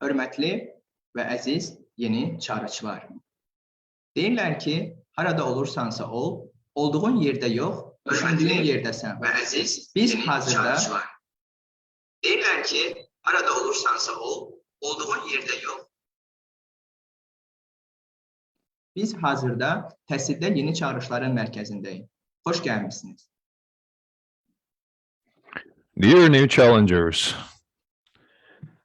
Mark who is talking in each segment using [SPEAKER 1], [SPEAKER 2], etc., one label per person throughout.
[SPEAKER 1] Hörmətli və əziz yeni çağırışlar. Deyirlər ki, harada olursansa ol, olduğun yerdə yox, düşündüyün yerdəsən. Və əziz yeni çağırışlar. Deyirlər ki, harada olursansa ol, olduğun yerdə yox. Biz hazırda təhsildə yeni çağırışların mərkəzindəyik. Xoş gəlmişsiniz.
[SPEAKER 2] Dear new challengers,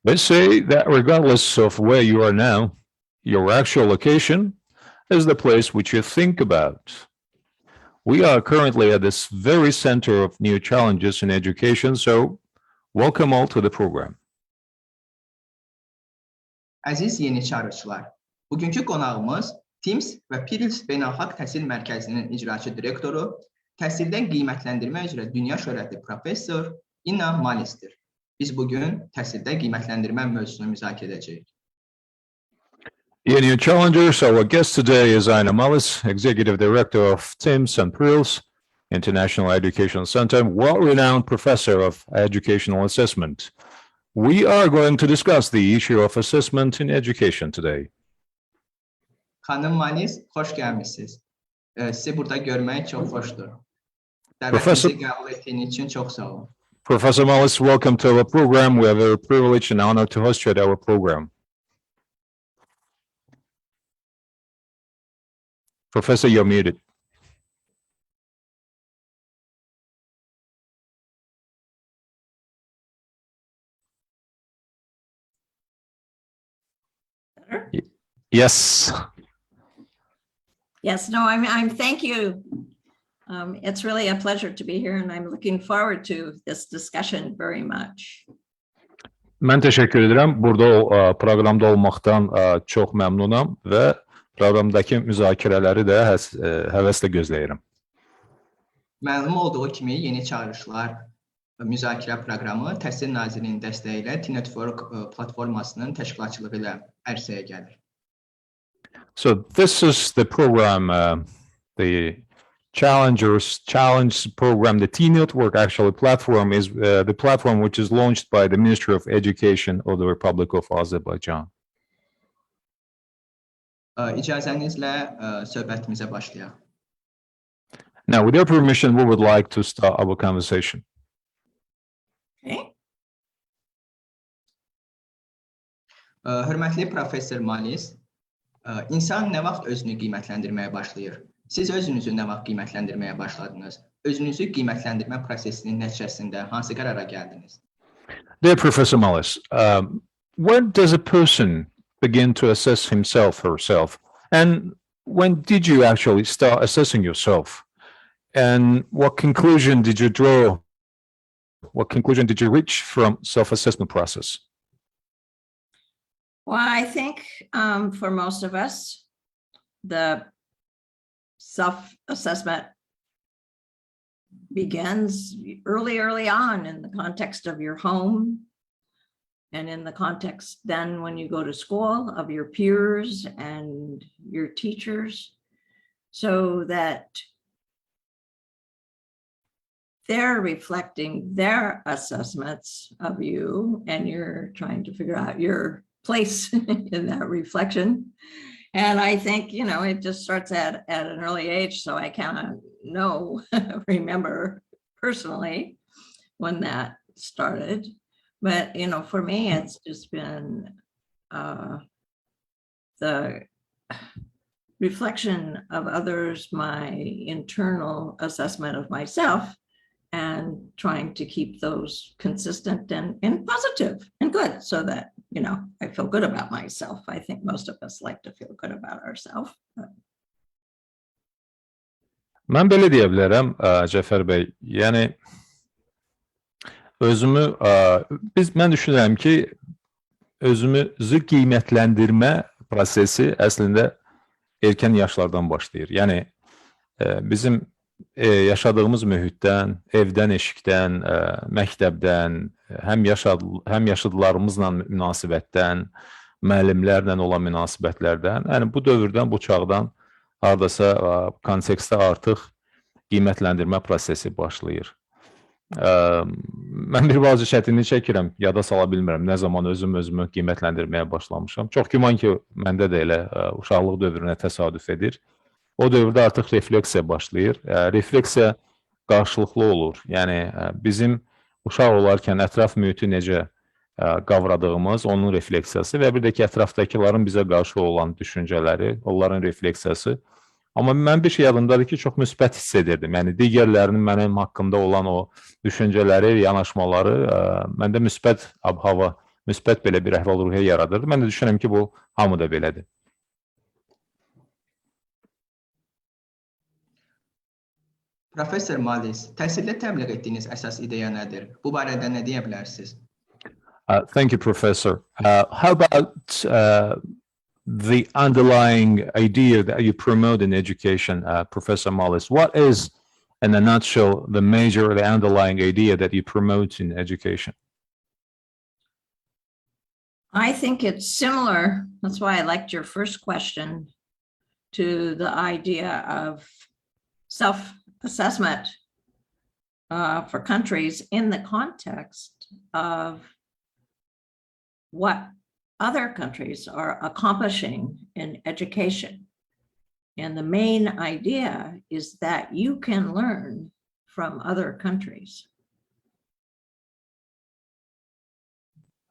[SPEAKER 2] they say that regardless of where you are now, your actual location is the place which you think about. We are currently at this very center of new challenges in education, so welcome all to the program.
[SPEAKER 1] Əziz yeni çağırışlar, bugünkü qonağımız TIMSS və PIRLS Beynəlxalq Təhsil Mərkəzinin icraçı direktoru, təhsildən qiymətləndirmə üzrə Dünya şöhrətli professor İna Mullisdir. Biz bugün təhsildə qiymətləndirmə mövzusunu müzakirə edəcəyik.
[SPEAKER 2] Yeni challengers, our guest today is İna Mullis, Executive Director of TIMSS and PIRLS International Education Center, world-renowned professor of educational assessment. We are going to discuss the issue of assessment in education today.
[SPEAKER 1] Xanım Mullis, xoş gəlmişsiniz. Sizi burada görmək çox xoşdur. Dəvətinizi qəbul etdiyiniz üçün çox sağ olun.
[SPEAKER 2] Professor Mullis, welcome to our program. We are very privileged and honored to host you at our program. Professor, you're muted. Yes.
[SPEAKER 3] Yes, no, I'm thank you. It's really a pleasure to be here and I'm looking forward to this discussion very much.
[SPEAKER 2] Mən təşəkkür edirəm. Burada proqramda olmaqdan çox məmnunam və proqramdakı müzakirələri də həvəslə gözləyirəm.
[SPEAKER 1] Məlum olduğu kimi yeni çağırışlar müzakirə proqramı Təhsil Nazirliyinin dəstəyi ilə T-Network platformasının təşkilatçılığı ilə ərsəyə gəlir.
[SPEAKER 2] So this is the program, the Challenge program. The T-Network actually platform is the platform which is launched by the Ministry of Education of the Republic of Azerbaijan.
[SPEAKER 1] İcazənizlə söhbətimizə başlayaq.
[SPEAKER 2] Now, with your permission, we would like to start our conversation.
[SPEAKER 3] Okay.
[SPEAKER 1] Hörmətli professor Mullis, insan nə vaxt özünü qiymətləndirməyə başlayır? Siz özünüzü nə vaxt qiymətləndirməyə başladınız? Özünüzü qiymətləndirmə prosesinin nəticəsində hansı qərara gəldiniz?
[SPEAKER 2] Dear Professor Mullis, when does a person begin to assess himself or herself? And when did you actually start assessing yourself? And what conclusion did you draw? What conclusion did you reach from self-assessment process?
[SPEAKER 3] Well, I think for most of us, the self-assessment begins early on in the context of your home and in the context then when you go to school of your peers and your teachers, so that they're reflecting their assessments of you and you're trying to figure out your place in that reflection. And I think, you know, it just starts at an early age. So I kind of remember personally when that started. But, you know, for me, it's just been the reflection of others, my internal assessment of myself, and trying to keep those consistent and positive and good so that, you know, I feel good about myself. I think most of us like to feel good about ourselves.
[SPEAKER 2] Mən belə deyə bilərəm, Cəfər bəy, yəni özümü, mən düşünürəm ki, özümüzü qiymətləndirmə prosesi əslində erkən yaşlardan başlayır. Yəni bizim yaşadığımız mühitdən, evdən, eşikdən, məktəbdən, həm yaşıdlarımızla münasibətdən, müəllimlərlə olan münasibətlərdən, yəni bu dövrdən, bu çağdan hardasa kontekstdə artıq qiymətləndirmə prosesi başlayır. mən bir bazı çətinlik çəkirəm, yada sala bilmirəm, nə zaman özümü qiymətləndirməyə başlamışam. Çox güman ki, məndə də elə uşaqlıq dövrünə təsadüf edir. O dövrdə artıq refleksiya başlayır. Refleksiya qarşılıqlı olur. Yəni, bizim uşaq olarkən ətraf mühiti necə qavradığımız, onun refleksiyası və bir də ki, ətrafdakıların bizə qarşı olan düşüncələri, onların refleksiyası. Amma mən bir şey yadımdadır ki, çox müsbət hiss edirdim. Yəni, digərlərinin mənim haqqımda olan o düşüncələri, yanaşmaları məndə müsbət ab-hava, müsbət belə bir əhval-ruhiyyə yaradırdı. Mən də düşünürəm ki, bu hamıda belədir.
[SPEAKER 1] Professor Mullis, təhsildə təbliğ etdiyiniz əsas ideya nədir? Bu barədə nə deyə bilərsiniz?
[SPEAKER 2] Thank you, Professor. How about the underlying idea that you promote in education, Professor Mullis? What is, in a nutshell, the major, the underlying idea that you promote in education?
[SPEAKER 3] I think it's similar. That's why I liked your first question, to the idea of self-assessment for countries in the context of what other countries are accomplishing in education. And the main idea is that you can learn from other countries.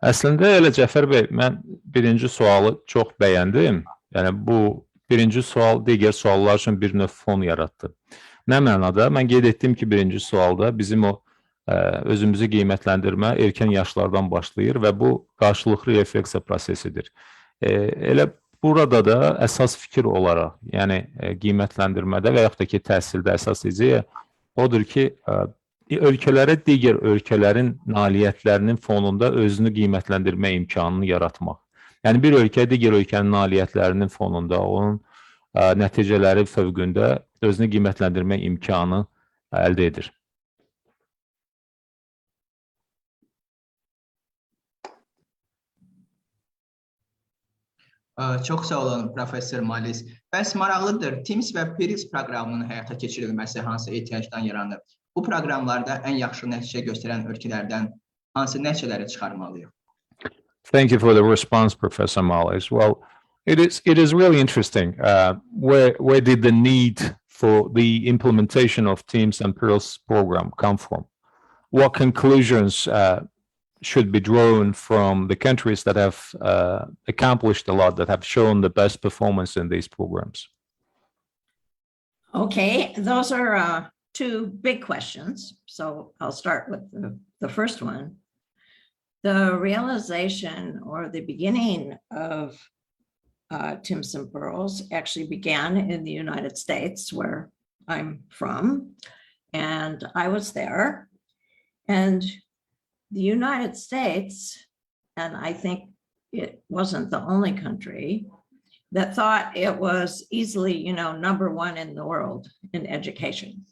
[SPEAKER 2] Əslində elə Cəfər bəy, mən birinci sualı çox bəyəndim. Yəni bu birinci sual digər suallar üçün bir növ fon yaratdı. Nə mənada? Mən qeyd etdim ki, birinci sualda bizim o özümüzü qiymətləndirmə erkən yaşlardan başlayır və bu qarşılıqlı refleksiya prosesidir. Elə burada da əsas fikir olaraq, yəni qiymətləndirmədə və yaxud da ki, təhsildə əsas ideya odur ki, ölkələrə digər ölkələrin nailiyyətlərinin fonunda özünü qiymətləndirmə imkanını yaratmaq. Yəni bir ölkə digər ölkənin nailiyyətlərinin fonunda, onun nəticələri fövqündə özünü qiymətləndirmə imkanı əldə edir.
[SPEAKER 1] Çox sağ olun, Professor Mullis. Bəs maraqlıdır, TIMSS və PIRLS proqramının həyata keçirilməsi hansı ehtiyacdan yaranır? Bu proqramlarda ən yaxşı nəticə göstərən ölkələrdən hansı nəticələri çıxarmalıyıq?
[SPEAKER 2] Thank you for the response, Professor Mullis. Well, it is really interesting. Where did the need for the implementation of TIMSS and PIRLS program come from? What conclusions should be drawn from the countries that have accomplished a lot, that have shown the best performance in these programs?
[SPEAKER 3] Okay, those are two big questions. So I'll start with the first one. The realization or the beginning of TIMSS and PIRLS actually began in the United States, where I'm from, and I was there. And the United States, and I think it wasn't the only country, that thought it was easily, #1 in the world in education.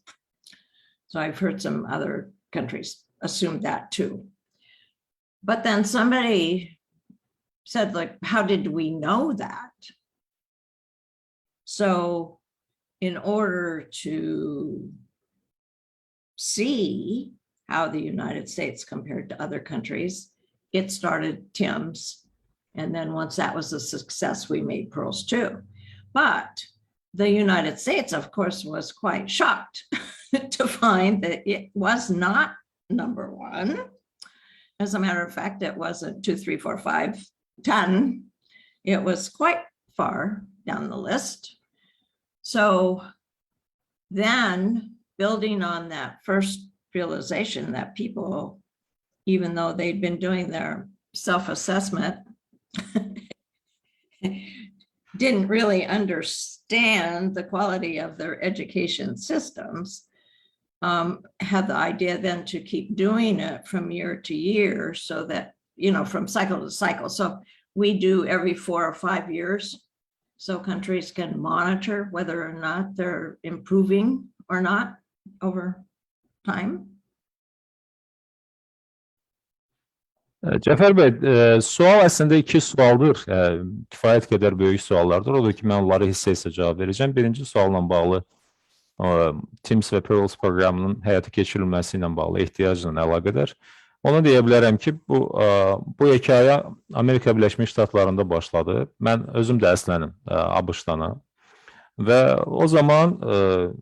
[SPEAKER 3] So I've heard some other countries assume that too. But then somebody said, like, how did we know that? So in order to see how the United States compared to other countries, it started TIMSS. And then once that was a success, we made PIRLS too. But the United States, of course, was quite shocked to find that it was not #1. As a matter of fact, it wasn't 2, 3, 4, 5, 10. It was quite far down the list. So then, building on that first realization that people, even though they'd been doing their self-assessment, didn't really understand the quality of their education systems, had the idea then to keep doing it from year to year, so that, from cycle to cycle. So we do every 4 or 5 years, so countries can monitor whether or not they're improving or not over time.
[SPEAKER 2] Cəfər bəy, sual əslində 2 sualdır, kifayət qədər böyük suallardır. Odur ki, mən onları hissə-hissə cavab verəcəm. Birinci sualla bağlı TIMSS və PIRLS proqramının həyata keçirilməsi ilə bağlı ehtiyacla əlaqədar. Onu deyə bilərəm ki, bu hekayə Amerika Birləşmiş Ştatlarında başladı. Mən özüm də əslənəm ABŞ-dana və o zaman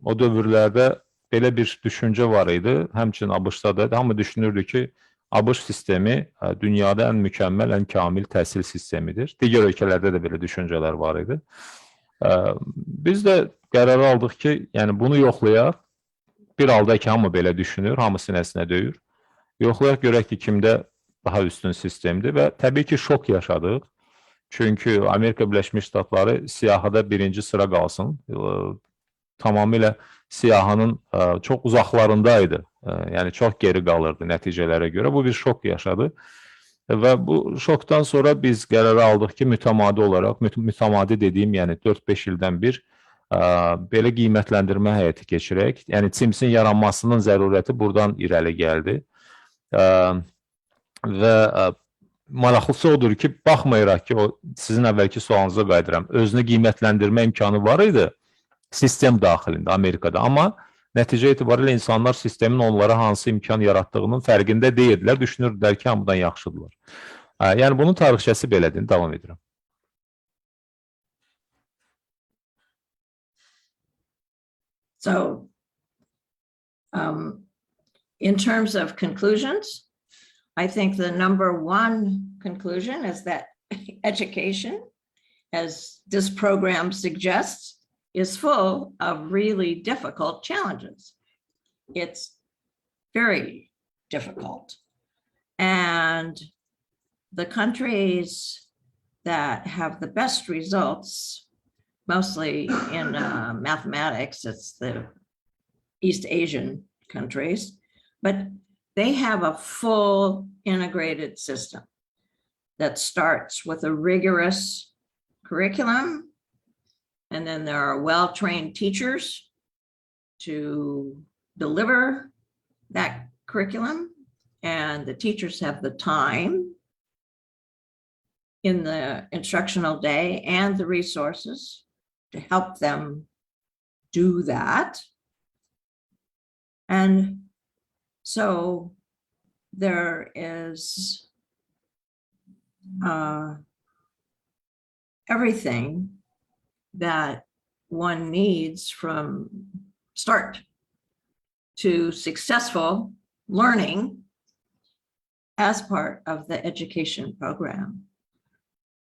[SPEAKER 2] o dövrlərdə belə bir düşüncə var idi. Həmçinin ABŞ-da da hamı düşünürdü ki, ABŞ sistemi dünyada ən mükəmməl, ən kamil təhsil sistemidir. Digər ölkələrdə də belə düşüncələr var idi. Biz də qərar aldıq ki, yəni bunu yoxlayaq. Bir halda ki, hamı belə düşünür, hamı sinəsinə döyür. Yoxlayaq görək ki, kimdə daha üstün sistemdir və təbii ki, şok yaşadıq. Çünki Amerika Birləşmiş Ştatları siyahıda birinci sıra qalsın. Tamamilə siyahının çox uzaqlarındaydı. Yəni çox geri qalırdı nəticələrə görə. Bu bir şok yaşadı. Və bu şokdan sonra biz qərarı aldıq ki, mütəmadi olaraq, mütəmadi dediyim, yəni 4-5 ildən bir belə qiymətləndirmə həyata keçirək. Yəni TIMSS-in yaranmasının zərurəti buradan irəli gəldi. Və maraqlısı odur ki, baxmayaraq ki, sizin əvvəlki sualınıza qayıdıram, özünü qiymətləndirmə imkanı var idi sistem daxilində, Amerikada. Amma nəticə etibarilə insanlar sistemin onlara hansı imkan yaratdığının fərqində deyildilər, düşünürdülər ki, hamıdan yaxşıdırlar. Yəni bunun tarixçəsi belədir, davam edirəm.
[SPEAKER 3] So, in terms of conclusions, I think the number one conclusion is that education, as this program suggests, is full of really difficult challenges. It's very difficult. And the countries that have the best results, mostly in mathematics, it's the East Asian countries, but they have a full integrated system that starts with a rigorous curriculum, and then there are well-trained teachers to deliver that curriculum, and the teachers have the time in the instructional day and the resources to help them do that. And so there is everything that one needs from start to successful learning as part of the education program.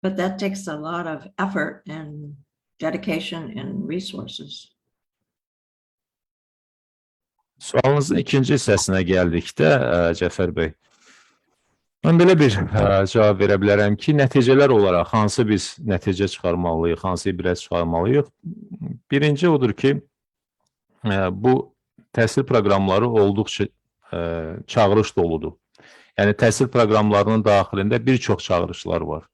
[SPEAKER 3] But that takes a lot of effort and dedication and resources.
[SPEAKER 2] Sualınızın ikinci hissəsinə gəldikdə, Cəfər bəy, mən belə bir cavab verə bilərəm ki, nəticələr olaraq hansı biz nəticə çıxarmalıyıq, hansı ibrət çıxarmalıyıq? Birinci odur ki, bu təhsil proqramları olduqca çağırış doludur. Yəni, təhsil proqramlarının daxilində bir çox çağırışlar var.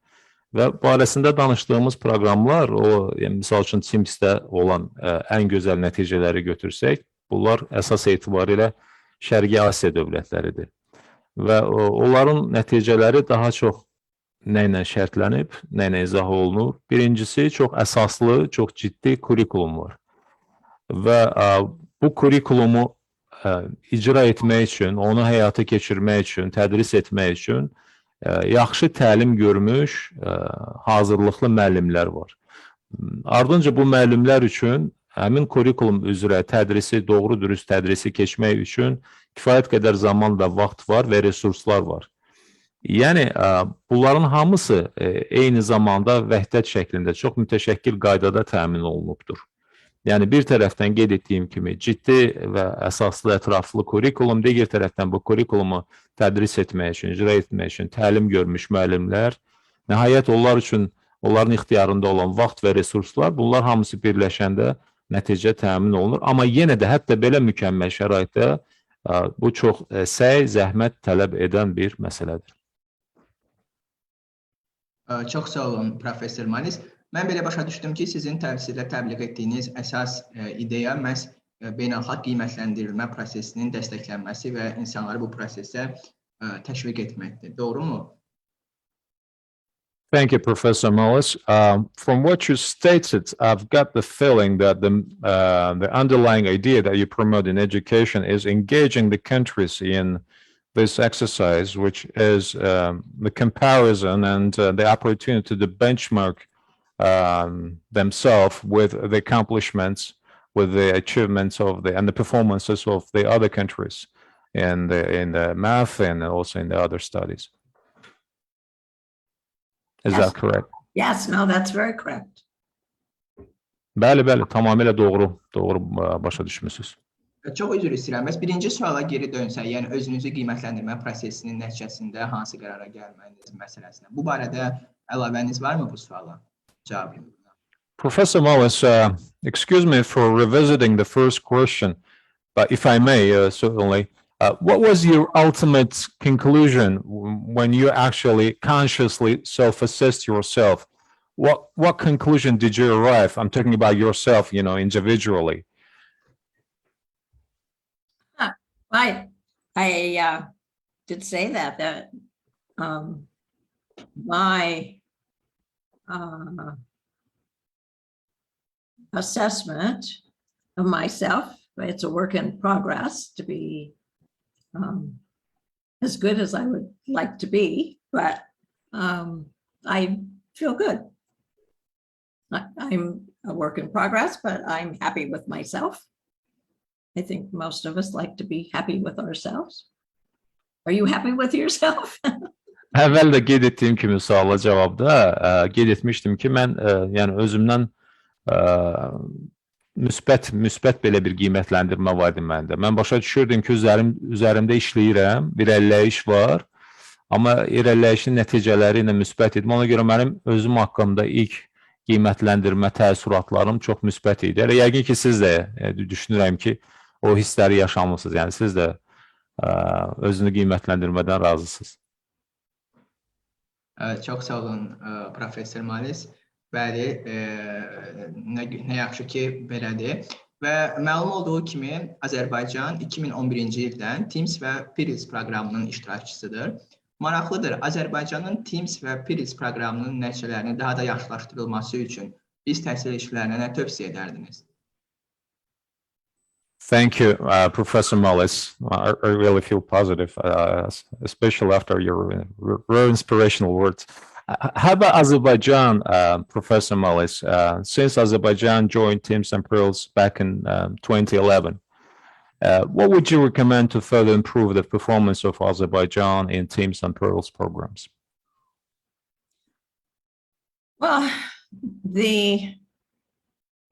[SPEAKER 2] Və barəsində danışdığımız proqramlar, misal üçün TIMSS-də olan ən gözəl nəticələri götürsək, bunlar əsas etibarilə Şərqi Asiya dövlətləridir. Və onların nəticələri daha çox nə ilə şərtlənib, nə ilə izah olunur. Birincisi, çox əsaslı, çox ciddi kurikulum var. Və bu kurikulumu icra etmək üçün, onu həyata keçirmək üçün, tədris etmək üçün yaxşı təlim görmüş, hazırlıqlı müəllimlər var. Ardınca bu müəllimlər üçün həmin kurikulum üzrə tədrisi, doğru dürüst tədrisi keçmək üçün kifayət qədər zaman və vaxt var və resurslar var. Yəni, bunların hamısı eyni zamanda vəhdət şəklində çox mütəşəkkil qaydada təmin olunubdur. Yəni, bir tərəfdən qeyd etdiyim kimi ciddi və əsaslı, ətraflı kurikulum, digər tərəfdən bu kurikulumu tədris etmək üçün, icra etmək üçün təlim görmüş müəllimlər, nəhayət onlar üçün onların ixtiyarında olan vaxt və resurslar, bunlar hamısı birləşəndə nəticə təmin olunur. Amma yenə də hətta belə mükəmməl şəraitdə bu çox səy, zəhmət tələb edən bir məsələdir.
[SPEAKER 1] Çox sağ olun, Professor Mullis. Mən belə başa düşdüm ki, sizin təhsildə təbliğ etdiyiniz əsas ideya məhz beynəlxalq qiymətləndirilmə prosesinin dəstəklənməsi və insanları bu prosesə təşviq etməkdir. Doğru mu?
[SPEAKER 2] Thank you, Professor Mullis. From what you stated, I've got the feeling that the underlying idea that you promote in education is engaging the countries in this exercise, which is the comparison and the opportunity to benchmark themselves with the accomplishments, with the achievements of and the performances of the other countries in the math and also in the other studies. Is
[SPEAKER 3] Yes.
[SPEAKER 2] that correct?
[SPEAKER 3] Yes, no, that's very correct.
[SPEAKER 2] Bəli, tamamilə doğru başa düşmüsünüz.
[SPEAKER 1] Çox üzr istəyirəm. Bəs birinci suala geri dönsək, yəni özünüzü qiymətləndirmə prosesinin nəticəsində hansı qərara gəlməyiniz məsələsinə. Bu barədə əlavəniz varmı bu suala? Cavabım.
[SPEAKER 2] Professor Mullis, excuse me for revisiting the first question, but if I may, certainly, what was your ultimate conclusion when you actually consciously self-assessed yourself? What conclusion did you arrive? I'm talking about yourself, individually.
[SPEAKER 3] I did say that my assessment of myself, it's a work in progress to be as good as I would like to be, but I feel good. I'm a work in progress, but I'm happy with myself. I think most of us like to be happy with ourselves. Are you happy with yourself?
[SPEAKER 2] Əvvəl də qeyd etdiyim kimi suala cavabda qeyd etmişdim ki, mən yəni özümdən müsbət belə bir qiymətləndirmə var idi məndə. Mən başa düşürdüm ki, üzərimdə işləyirəm, bir irəliləyiş var, amma irəliləyişin nəticələri ilə müsbət idim. Ona görə mənim özüm haqqımda ilk qiymətləndirmə təəssüratlarım çox müsbət idi. Yəqin ki, siz də düşünürəm ki, o hissləri yaşamısınız. Yəni siz də özünü qiymətləndirmədən razısınız.
[SPEAKER 1] Çox sağ olun, Professor Mullis. Bəli, nə yaxşı ki, belədir. Və məlum olduğu kimi, Azərbaycan 2011-ci ildən TIMSS və PIRLS proqramının iştirakçısıdır. Maraqlıdır, Azərbaycanın TIMSS və PIRLS proqramının nəticələrinin daha da yaxşılaşdırılması üçün biz təhsil işçilərinə nə tövsiyə edərdiniz?
[SPEAKER 2] Thank you, Professor Mullis. I really feel positive, especially after your very inspirational words. How about Azerbaijan, Professor Mullis? Since Azerbaijan joined TIMSS and PIRLS back in 2011, what would you recommend to further improve the performance of Azerbaijan in TIMSS and PIRLS programs?
[SPEAKER 3] Well,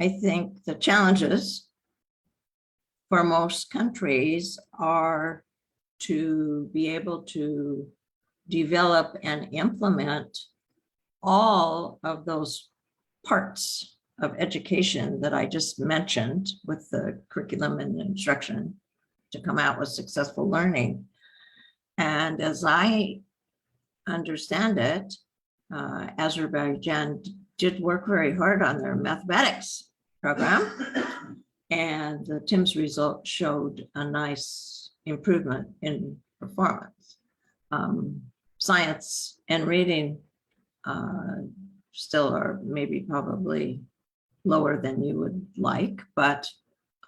[SPEAKER 3] I think the challenges for most countries are to be able to develop and implement all of those parts of education that I just mentioned with the curriculum and instruction to come out with successful learning. And as I understand it, Azerbaijan did work very hard on their mathematics program, and the TIMSS result showed a nice improvement in performance. Science and reading still are maybe probably lower than you would like, but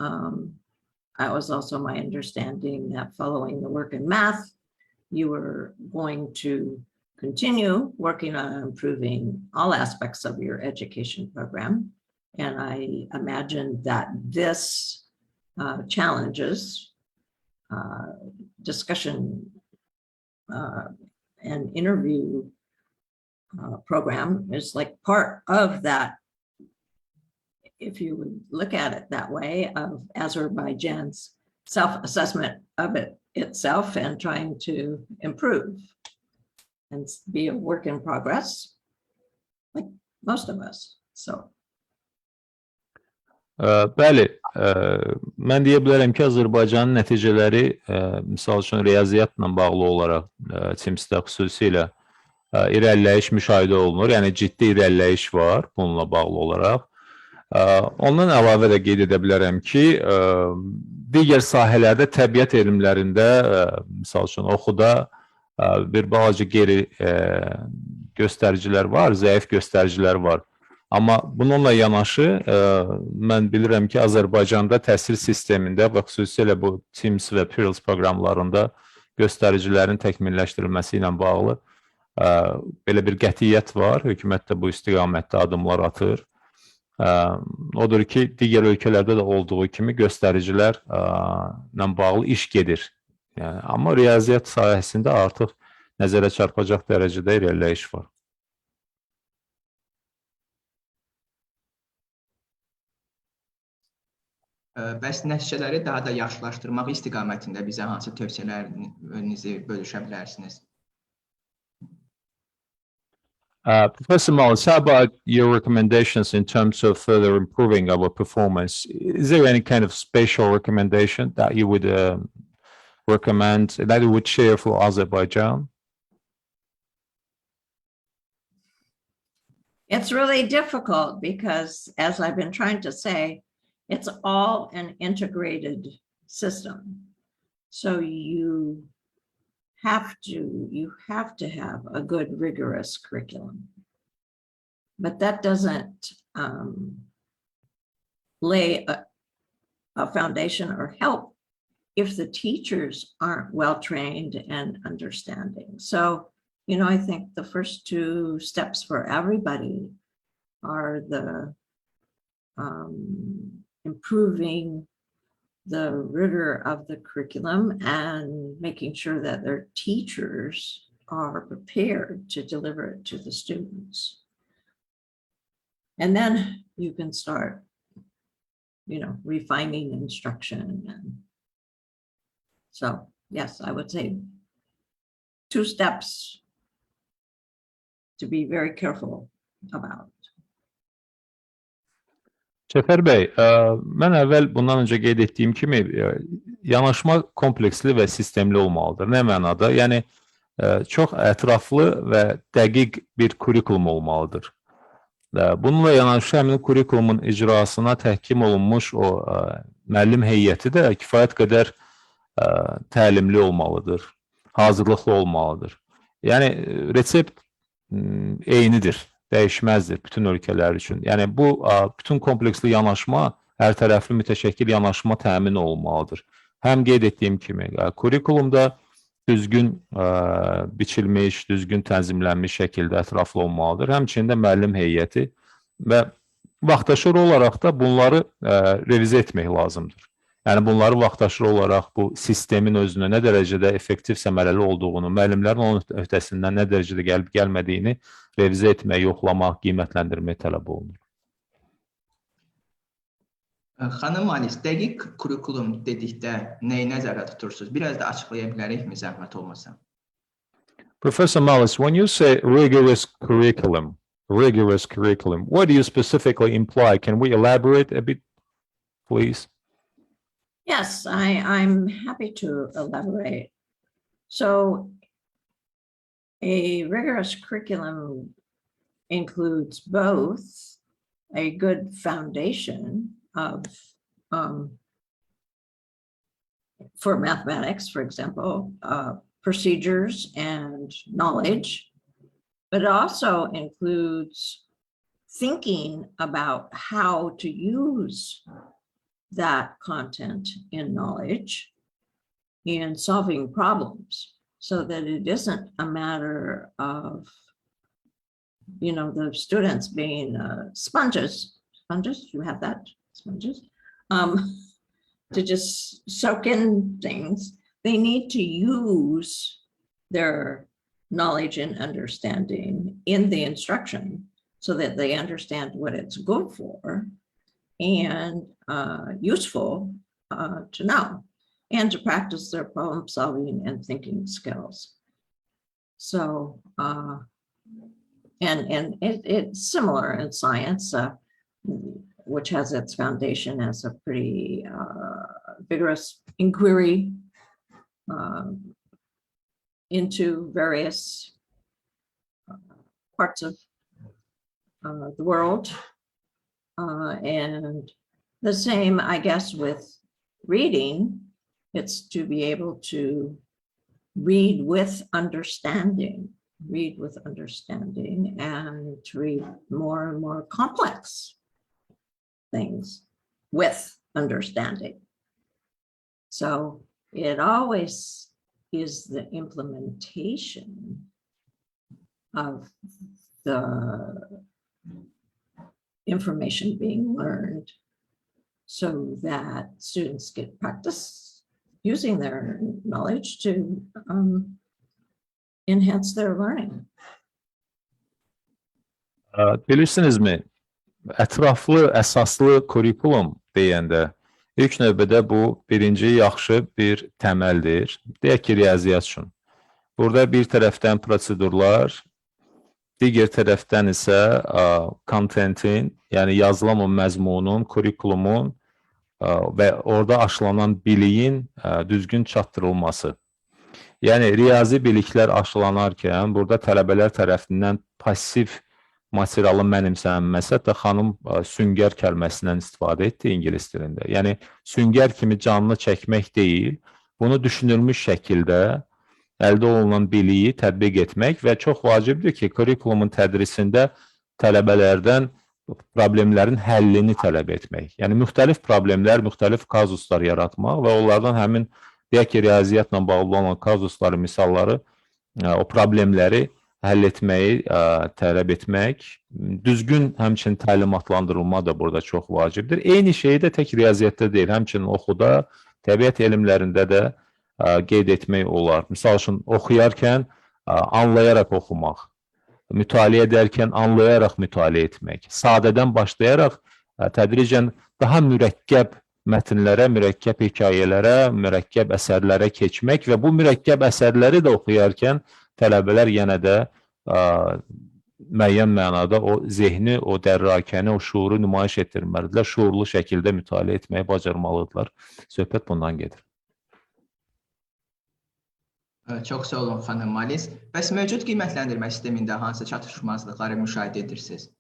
[SPEAKER 3] that was also my understanding that following the work in math, you were going to continue working on improving all aspects of your education program. And I imagine that this challenges, discussion and interview program is like part of that, if you would look at it that way, of Azerbaijan's self-assessment of it itself and trying to improve and be a work in progress, like most of us. So.
[SPEAKER 2] Bəli, mən deyə bilərəm ki, Azərbaycanın nəticələri misal üçün riyaziyyatla bağlı olaraq TIMSS-də xüsusilə irəliləyiş müşahidə olunur. Yəni ciddi irəliləyiş var bununla bağlı olaraq. Ondan əlavə də qeyd edə bilərəm ki, digər sahələrdə təbiət elmlərində misal üçün oxuda bir balaca geri göstəricilər var, zəif göstəricilər var. Amma bununla yanaşı, mən bilirəm ki, Azərbaycanda təhsil sistemində və xüsusilə bu TIMSS və PIRLS proqramlarında göstəricilərin təkmilləşdirilməsi ilə bağlı belə bir qətiyyət var. Hökumət də bu istiqamətdə addımlar atır. Odur ki, digər ölkələrdə də olduğu kimi göstəricilərlə bağlı iş gedir. Yəni, amma riyaziyyat sahəsində artıq nəzərə çarpacaq dərəcədə irəliləyiş var.
[SPEAKER 1] Bəs nəticələri daha da yaxşılaşdırmaq istiqamətində bizə hansı tövsiyələrinizi bölüşə bilərsiniz?
[SPEAKER 2] Professor Mullis, how about your recommendations in terms of further improving our performance? Is there any kind of special recommendation that you would recommend, that you would share for Azerbaijan?
[SPEAKER 3] It's really difficult because, as I've been trying to say, it's all an integrated system. So you have to have a good, rigorous curriculum. But that doesn't lay a foundation or help if the teachers aren't well trained and understanding. So, you know, I think the first two steps for everybody are the improving the rigor of the curriculum and making sure that their teachers are prepared to deliver it to the students. And then you can start, you know, refining instruction. And so, yes, I would say 2 steps to be very careful about.
[SPEAKER 2] Cəfər bəy, mən əvvəl bundan öncə qeyd etdiyim kimi yanaşma kompleksli və sistemli olmalıdır. Nə mənada? Yəni, çox ətraflı və dəqiq bir kurikulum olmalıdır. Bununla yanaşı həmin kurikulumun icrasına təhkim olunmuş o müəllim heyəti də kifayət qədər təlimli olmalıdır, hazırlıqlı olmalıdır. Yəni, resept eynidir, dəyişməzdir bütün ölkələr üçün. Yəni, bu bütün kompleksli yanaşma, hər tərəfli mütəşəkkil yanaşma təmin olmalıdır. Həm qeyd etdiyim kimi, kurikulumda düzgün biçilmiş, düzgün tənzimlənmiş şəkildə ətraflı olmalıdır. Həmçinin də müəllim heyəti və vaxtaşırı olaraq da bunları revizə etmək lazımdır. Yəni, bunları vaxtaşırı olaraq bu sistemin özünə nə dərəcədə effektiv, səmərəli olduğunu, müəllimlərin onun öhdəsindən nə dərəcədə gəlib gəlmədiyini revizə etmək, yoxlamaq, qiymətləndirmək tələb olunur.
[SPEAKER 1] Xanım Mullis, dəqiq kurikulum dedikdə nəyi nəzərdə tutursunuz? Biraz da açıqlaya bilərikmi, zəhmət olmasa?
[SPEAKER 2] Professor Mullis, when you say rigorous curriculum, what do you specifically imply? Can we elaborate a bit, please?
[SPEAKER 3] Yes, I'm happy to elaborate. So a rigorous curriculum includes both a good foundation of, for mathematics, for example, procedures and knowledge, but it also includes thinking about how to use that content in knowledge in solving problems, so that it isn't a matter of, you know, the students being sponges, you have that, sponges, to just soak in things. They need to use their knowledge and understanding in the instruction so that they understand what it's good for and useful to know, and to practice their problem solving and thinking skills. So, and it's similar in science, which has its foundation as a pretty vigorous inquiry into various parts of the world. And the same, I guess, with reading, it's to be able to read with understanding read with understanding and to read more and more complex things with understanding. So it always is the implementation of the information being learned so that students get practice using their knowledge to enhance their learning.
[SPEAKER 2] Bilirsinizmi, ətraflı, əsaslı kurikulum deyəndə ilk növbədə bu birinci yaxşı bir təməldir. Deyək ki, riyaziyyat üçün. Burada bir tərəfdən prosedurlar, digər tərəfdən isə kontentin, yəni yazılan o məzmunun, kurikulumun və orada aşılanan biliyin düzgün çatdırılması. Yəni, riyazi biliklər aşılanarkən burada tələbələr tərəfindən pasiv materialın mənimsənməsi, hətta xanım süngər kəlməsindən istifadə etdi ingilis dilində. Yəni, süngər kimi canlı çəkmək deyil, bunu düşünülmüş şəkildə əldə olunan biliyi tətbiq etmək və çox vacibdir ki, kurikulumun tədrisində tələbələrdən problemlərin həllini tələb etmək. Yəni, müxtəlif problemlər, müxtəlif kazuslar yaratmaq və onlardan həmin, deyək ki, riyaziyyatla bağlı olan kazusları, misalları, o problemləri həll etməyi tələb etmək, düzgün həmçinin təlimatlandırılma da burada çox vacibdir. Eyni şeyi də tək riyaziyyatda deyil, həmçinin oxuda, təbiət elmlərində də qeyd etmək olar. Misal üçün, oxuyarkən anlayaraq oxumaq, mütaliə edərkən anlayaraq mütaliə etmək, sadədən başlayaraq tədricən daha mürəkkəb mətnlərə, mürəkkəb hekayələrə, mürəkkəb əsərlərə keçmək və bu mürəkkəb əsərləri də oxuyarkən tələbələr yenə də müəyyən mənada o zehni, o dərrakəni, o şuuru nümayiş etdirməlidirlər, şuurlu şəkildə mütaliə etməyi bacarmalıdırlar. Söhbət bundan gedir.
[SPEAKER 1] Çox sağ olun, xanım Mullis. Bəs mövcud qiymətləndirmə sistemində hansı çatışmazlıqları müşahidə edirsiniz?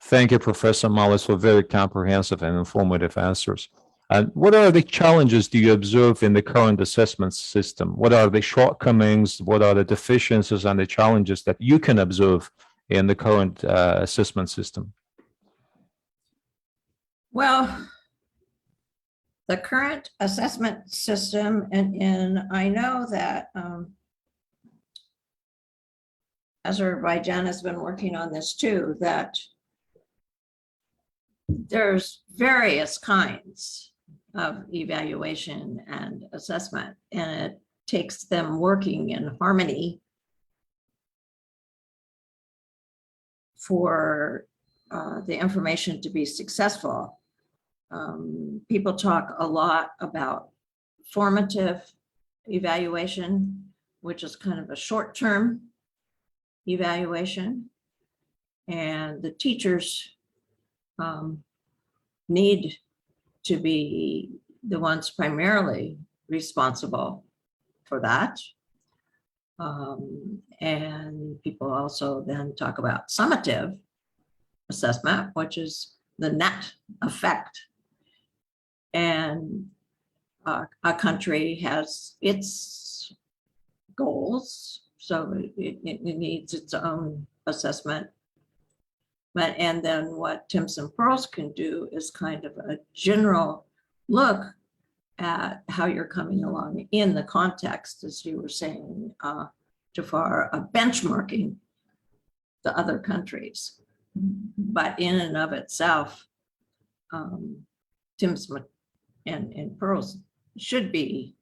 [SPEAKER 2] Thank you, Professor Mullis, for very comprehensive and informative answers. And what are the challenges do you observe in the current assessment system? What are the shortcomings? What are the deficiencies and the challenges that you can observe in the current assessment system?
[SPEAKER 3] Well, the current assessment system, and I know that Azerbaijan has been working on this too, that there's various kinds of evaluation and assessment, and it takes them working in harmony for the information to be successful. People talk a lot about formative evaluation, which is kind of a short-term evaluation, and the teachers need to be the ones primarily responsible for that. And people also then talk about summative assessment, which is the net effect. And a country has its goals, so it needs its own assessment. And then what TIMSS and PIRLS can do is kind of a general look at how you're coming along in the context, as you were saying, Jafar, of benchmarking the other countries. But in and of itself, TIMSS and PIRLS should be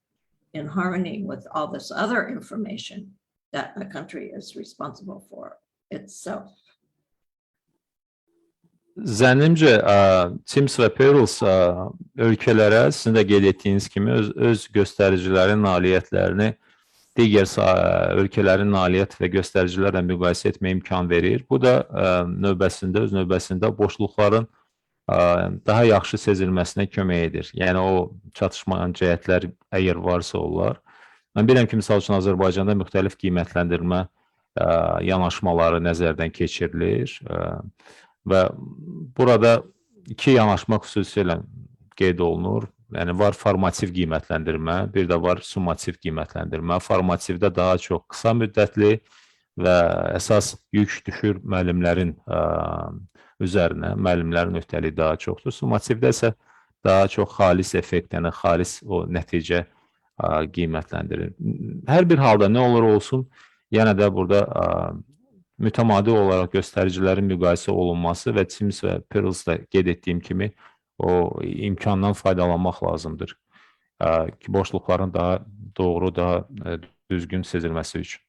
[SPEAKER 3] in harmony with all this other information that a country is responsible for itself.
[SPEAKER 2] Zənnimcə, TIMSS və PIRLS ölkələrə, sizin də qeyd etdiyiniz kimi, öz göstəricilərin nailiyyətlərini digər ölkələrin nailiyyət və göstəricilərlə müqayisə etmə imkan verir. Bu da öz növbəsində boşluqların daha yaxşı sezilməsinə kömək edir. Yəni, o çatışmayan cəhətlər əgər varsa onlar. Mən biləm ki, misal üçün, Azərbaycanda müxtəlif qiymətləndirmə yanaşmaları nəzərdən keçirilir. Və burada iki yanaşma xüsusilə qeyd olunur. Yəni var formativ qiymətləndirmə, bir də var summativ qiymətləndirmə. Formativdə daha çox qısa müddətli və əsas yük düşür müəllimlərin üzərinə, müəllimlərin öhdəliyi daha çoxdur. Summativdə isə daha çox xalis effekt, yəni xalis o nəticə qiymətləndirir. Hər bir halda nə olur olsun, yenə də burada mütəmadi olaraq göstəricilərin müqayisə olunması və TIMSS və PIRLS-da qeyd etdiyim kimi o imkandan faydalanmaq lazımdır ki, boşluqların daha doğru, daha düzgün sezilməsi üçün.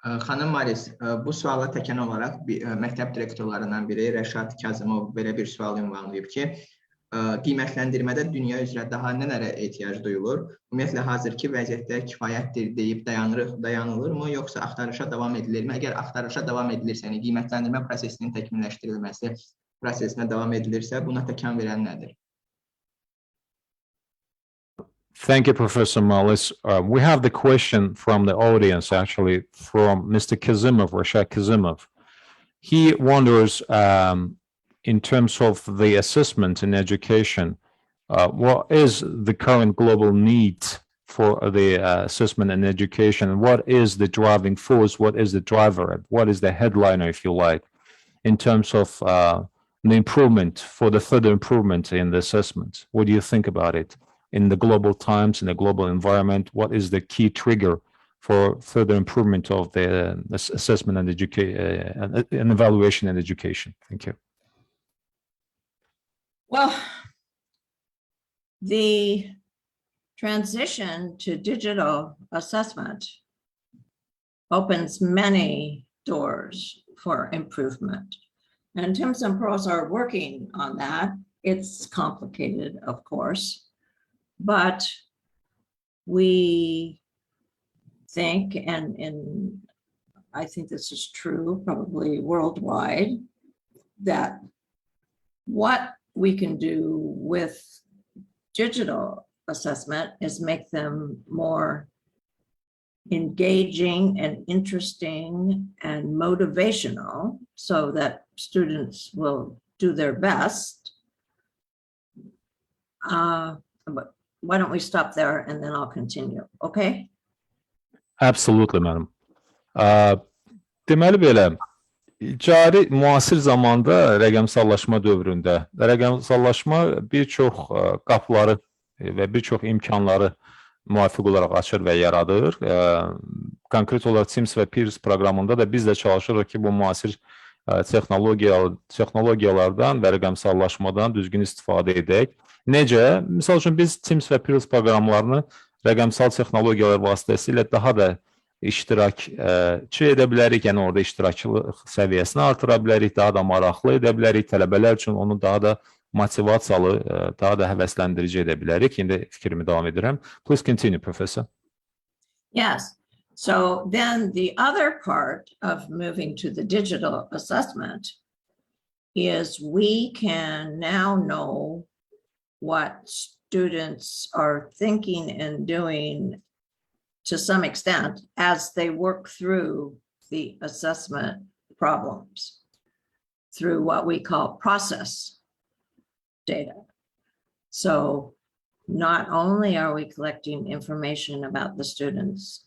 [SPEAKER 1] Xanım Mullis, bu suala təkən olaraq məktəb direktorlarından biri Rəşad Kazımov belə bir sual ünvanlayıb ki, qiymətləndirmədə dünya üzrə daha nələrə ehtiyac duyulur? Ümumiyyətlə, hazırki vəziyyətdə kifayətdir deyib dayanılırmı, yoxsa axtarışa davam edilirmi? Əgər axtarışa davam edilirsə, yəni qiymətləndirmə prosesinin təkmilləşdirilməsi prosesinə davam edilirsə, buna təkan verən nədir?
[SPEAKER 2] Thank you, Professor Mullis. We have the question from the audience, actually, from Mr. Kazimov, Rashad Kazimov. He wonders, in terms of the assessment in education, what is the current global need for the assessment in education? What is the driving force? What is the driver? What is the headliner, if you like, in terms of the improvement, for the further improvement in the assessment? What do you think about it? In the global times, in the global environment, what is the key trigger for further improvement of the assessment and and evaluation in education? Thank you.
[SPEAKER 3] Well, the transition to digital assessment opens many doors for improvement. And TIMSS and PIRLS are working on that. It's complicated, of course, but we think, and I think this is true probably worldwide, that what we can do with digital assessment is make them more engaging and interesting and motivational so that students will do their best. But why don't we stop there and then I'll continue, okay?
[SPEAKER 2] Absolutely, madam. Deməli belə, cari müasir zamanda rəqəmsallaşma dövründə rəqəmsallaşma bir çox qapıları və bir çox imkanları müvafiq olaraq açır və yaradır. Konkret olaraq TIMSS və PIRLS proqramında da biz də çalışırıq ki, bu müasir texnologiyalardan və rəqəmsallaşmadan düzgün istifadə edək. Necə? Misal üçün biz TIMSS və PIRLS proqramlarını rəqəmsal texnologiyalar vasitəsilə daha da iştirakçı edə bilərik, yəni orada iştirakçılıq səviyyəsini artıra bilərik, daha da maraqlı edə bilərik, tələbələr üçün onu daha da motivasiyalı, daha da həvəsləndirici edə bilərik. İndi fikrimi davam edirəm. Please continue, Professor.
[SPEAKER 3] Yes. So then the other part of moving to the digital assessment is we can now know what students are thinking and doing to some extent as they work through the assessment problems through what we call process data. So not only are we collecting information about the students'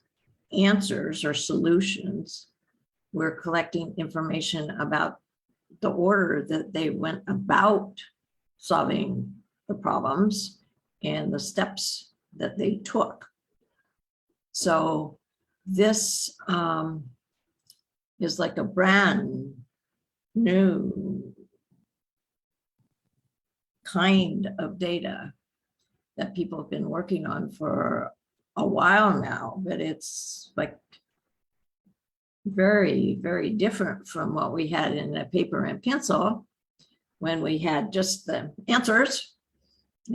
[SPEAKER 3] answers or solutions, we're collecting information about the order that they went about solving the problems and the steps that they took. So this is like a brand new kind of data that people have been working on for a while now, but it's like very, very different from what we had in a paper and pencil when we had just the answers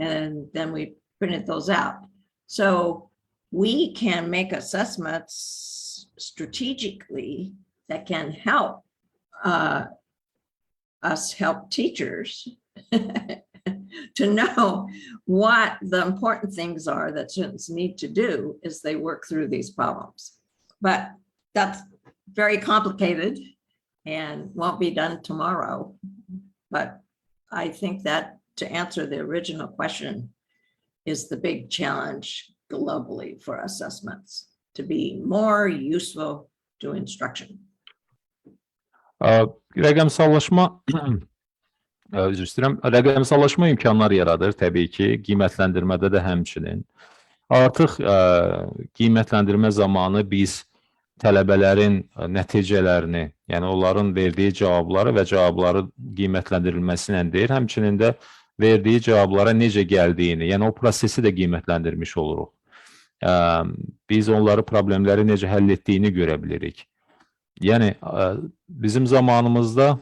[SPEAKER 3] and then we printed those out. So we can make assessments strategically that can help us help teachers to know what the important things are that students need to do as they work through these problems. But that's very complicated and won't be done tomorrow. But I think that to answer the original question, is the big challenge globally for assessments to be more useful to instruction.
[SPEAKER 2] Rəqəmsallaşma üzr istəyirəm. Rəqəmsallaşma imkanlar yaradır təbii ki, qiymətləndirmədə də həmçinin. Artıq qiymətləndirmə zamanı biz tələbələrin nəticələrini, yəni onların verdiyi cavabları və cavabları qiymətləndirilməsinə deyir, həmçinin də verdiyi cavablara necə gəldiyini, yəni o prosesi də qiymətləndirmiş oluruq. Biz onları, problemləri necə həll etdiyini görə bilirik. Yəni, bizim zamanımızda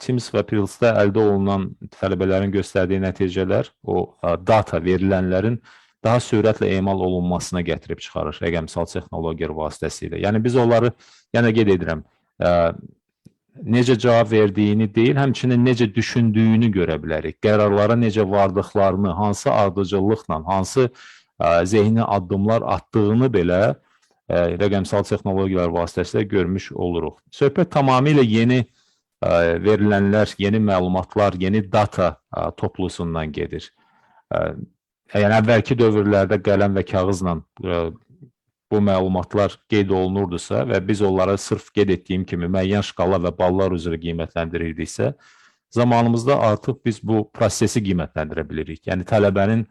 [SPEAKER 2] TIMSS və PIRLS-də əldə olunan tələbələrin göstərdiyi nəticələr, o data verilənlərin daha sürətlə emal olunmasına gətirib çıxarır rəqəmsal texnologiya vasitəsilə. Yəni, biz onları, yəni qeyd edirəm, necə cavab verdiyini deyil, həmçinin necə düşündüyünü görə bilərik. Qərarlara necə vardıqlarını, hansı ardıcıllıqla, hansı zehni addımlar attığını belə rəqəmsal texnologiyalar vasitəsilə görmüş oluruq. Söhbət tamamilə yeni verilənlər, yeni məlumatlar, yeni data toplusundan gedir. Yəni, əvvəlki dövrlərdə qələm və kağızla bu məlumatlar qeyd olunurdusa və biz onlara sırf qeyd etdiyim kimi müəyyən şkala və ballar üzrə qiymətləndirirdiksə, zamanımızda artıq biz bu prosesi qiymətləndirə bilirik. Yəni, tələbənin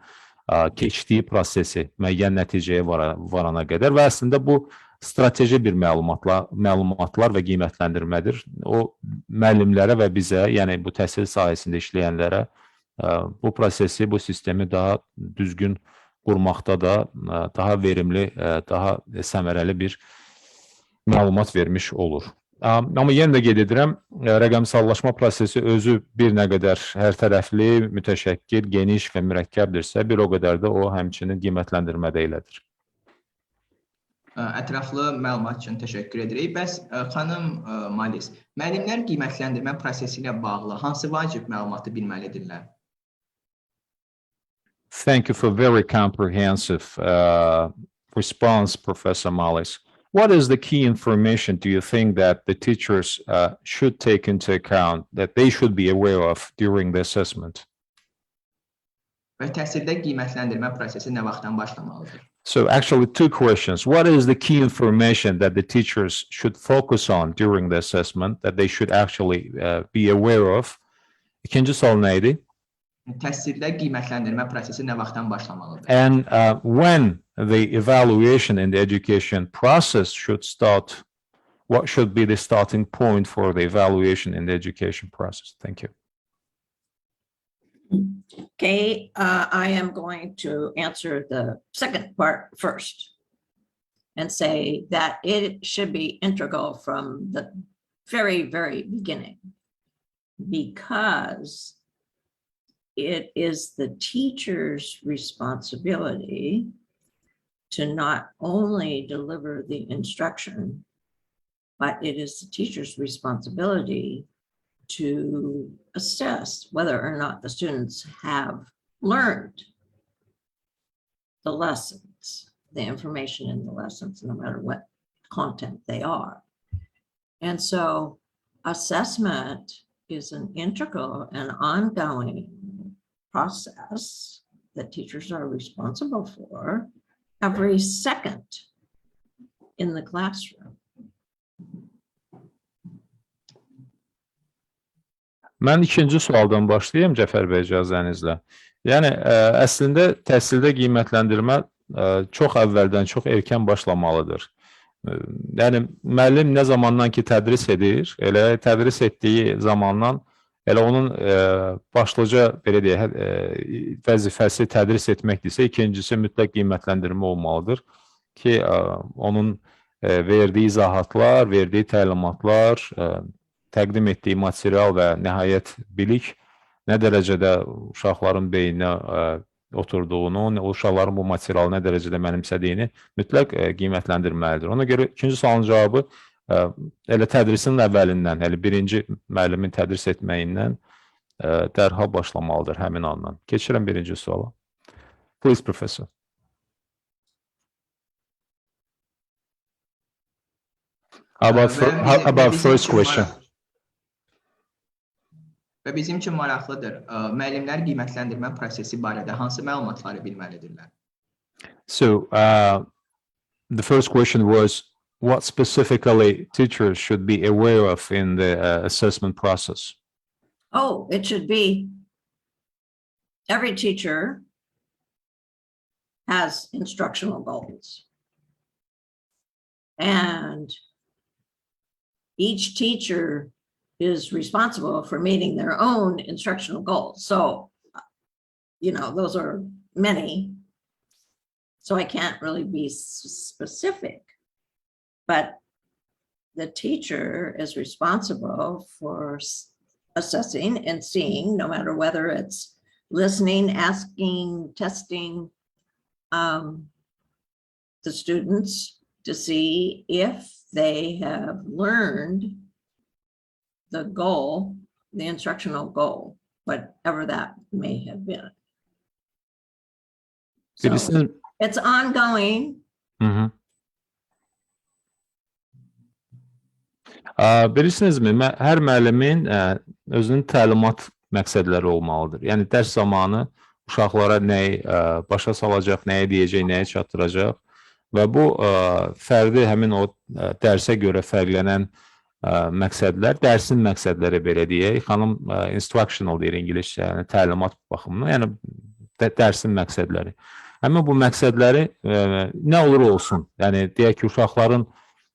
[SPEAKER 2] keçdiyi prosesi müəyyən nəticəyə varana qədər və əslində bu strateji bir məlumatlar və qiymətləndirmədir. O, müəllimlərə və bizə, yəni bu təhsil sahəsində işləyənlərə bu prosesi, bu sistemi daha düzgün qurmaqda da daha verimli, daha səmərəli bir məlumat vermiş olur. Amma yenə də qeyd edirəm, rəqəmsallaşma prosesi özü bir nə qədər hər tərəfli, mütəşəkkil, geniş və mürəkkəbdirsə, bir o qədər də o həmçinin qiymətləndirmədə elədir.
[SPEAKER 1] Ətraflı məlumat üçün təşəkkür edirik. Bəs xanım Mullis, müəllimlər qiymətləndirmə prosesi ilə bağlı hansı vacib məlumatı bilməlidirlər?
[SPEAKER 2] Thank you for very comprehensive response, Professor Mullis. What is the key information do you think that the teachers should take into account, that they should be aware of during the assessment?
[SPEAKER 1] Və təhsildə qiymətləndirmə prosesi nə vaxtdan başlamalıdır?
[SPEAKER 2] So actually two questions. What is the key information that the teachers should focus on during the assessment that they should actually be aware of? İkinci sual neydi?
[SPEAKER 1] Təhsildə qiymətləndirmə prosesi nə vaxtdan başlamalıdır?
[SPEAKER 2] And when the evaluation in the education process should start, what should be the starting point for the evaluation in the education process? Thank you.
[SPEAKER 3] Okay, I am going to answer the second part first and say that it should be integral from the very, very beginning, because it is the teacher's responsibility to not only deliver the instruction, but it is the teacher's responsibility to assess whether or not the students have learned the lessons, the information in the lessons, no matter what content they are. And so assessment is an integral and ongoing process that teachers are responsible for every second in the classroom.
[SPEAKER 2] Mən ikinci sualdan başlayayım Cəfər bəy icazənizlə. Yəni, əslində təhsildə qiymətləndirmə çox əvvəldən, çox erkən başlamalıdır. Yəni, müəllim nə zamandan ki tədris edir, elə tədris etdiyi zamandan, elə onun başlıca, belə deyək, vəzifəsi tədris etməkdirsə, ikincisi mütləq qiymətləndirmə olmalıdır ki, onun verdiyi izahatlar, verdiyi təlimatlar, təqdim etdiyi material və nəhayət bilik nə dərəcədə uşaqların beyninə oturduğunu, uşaqların bu materialı nə dərəcədə mənimsədiyini mütləq qiymətləndirməlidir. Ona görə ikinci sualın cavabı elə tədrisin əvvəlindən, elə birinci müəllimin tədris etməyindən dərhal başlamalıdır həmin andan. Keçirəm birinci suala. Please, Professor. How about first question?
[SPEAKER 1] Və bizim üçün maraqlıdır. Müəllimlər qiymətləndirmə prosesi barədə hansı məlumatları bilməlidirlər?
[SPEAKER 2] So the first question was, what specifically teachers should be aware of in the assessment process?
[SPEAKER 3] Oh, it should be every teacher has instructional goals. And each teacher is responsible for meeting their own instructional goals. So, you know, those are many. So I can't really be specific, but the teacher is responsible for assessing and seeing, no matter whether it's listening, asking, testing the students to see if they have learned the goal, the instructional goal, whatever that may have been. So it's ongoing.
[SPEAKER 2] Bilirsinizmi, hər müəllimin özünün təlimat məqsədləri olmalıdır. Yəni dərs zamanı uşaqlara nəyi başa salacaq, nəyi deyəcək, nəyi çatdıracaq və bu fərdi həmin o dərsə görə fərqlənən məqsədlər, dərsin məqsədləri belə deyək. Xanım instructional deyir ingiliscə, yəni təlimat baxımından, yəni dərsin məqsədləri. Həmin bu məqsədləri nə olur olsun, yəni deyək ki, uşaqların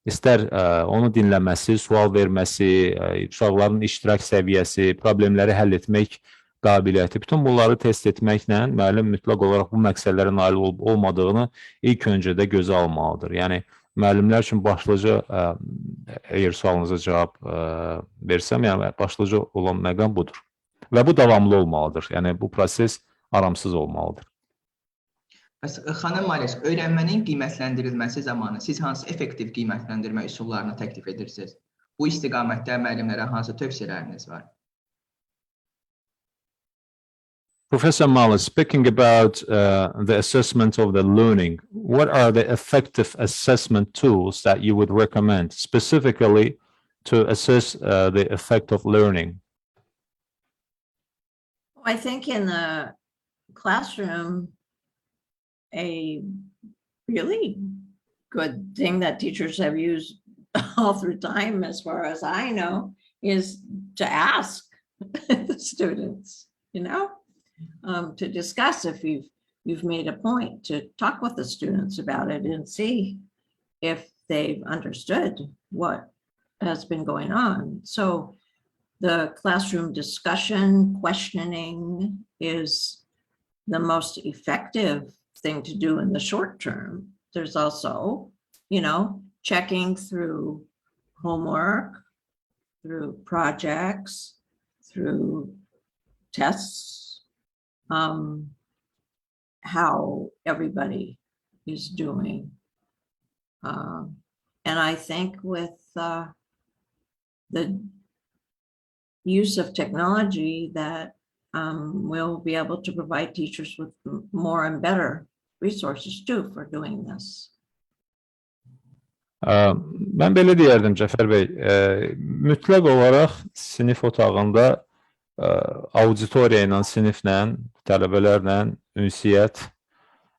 [SPEAKER 2] İstər onu dinləməsi, sual verməsi, uşaqların iştirak səviyyəsi, problemləri həll etmək qabiliyyəti, bütün bunları test etməklə müəllim mütləq olaraq bu məqsədlərin nail olub olmadığını ilk öncədə gözə almalıdır. Yəni müəllimlər üçün başlıca, əgər sualınıza cavab versəm, yəni başlıca olan məqam budur. Və bu davamlı olmalıdır. Yəni bu proses aramsız olmalıdır.
[SPEAKER 1] Xanım Mullis, öyrənmənin qiymətləndirilməsi zamanı siz hansı effektiv qiymətləndirmə üsullarını təklif edirsiniz? Bu istiqamətdə müəllimlərə hansı tövsiyələriniz var?
[SPEAKER 2] Professor Mullis, speaking about the assessment of the learning, what are the effective assessment tools that you would recommend specifically to assess the effect of learning?
[SPEAKER 3] I think in the classroom, a really good thing that teachers have used all through time, as far as I know, is to ask the students, you know, to discuss if you've made a point, to talk with the students about it and see if they've understood what has been going on. So the classroom discussion, questioning is the most effective thing to do in the short term. There's also, you know, checking through homework, through projects, through tests, how everybody is doing. And I think with the use of technology that we'll be able to provide teachers with more and better resources too for doing this.
[SPEAKER 2] Mən belə deyərdim Cəfər bəy, mütləq olaraq sinif otağında auditoriya ilə, siniflə, tələbələrlə ünsiyyət,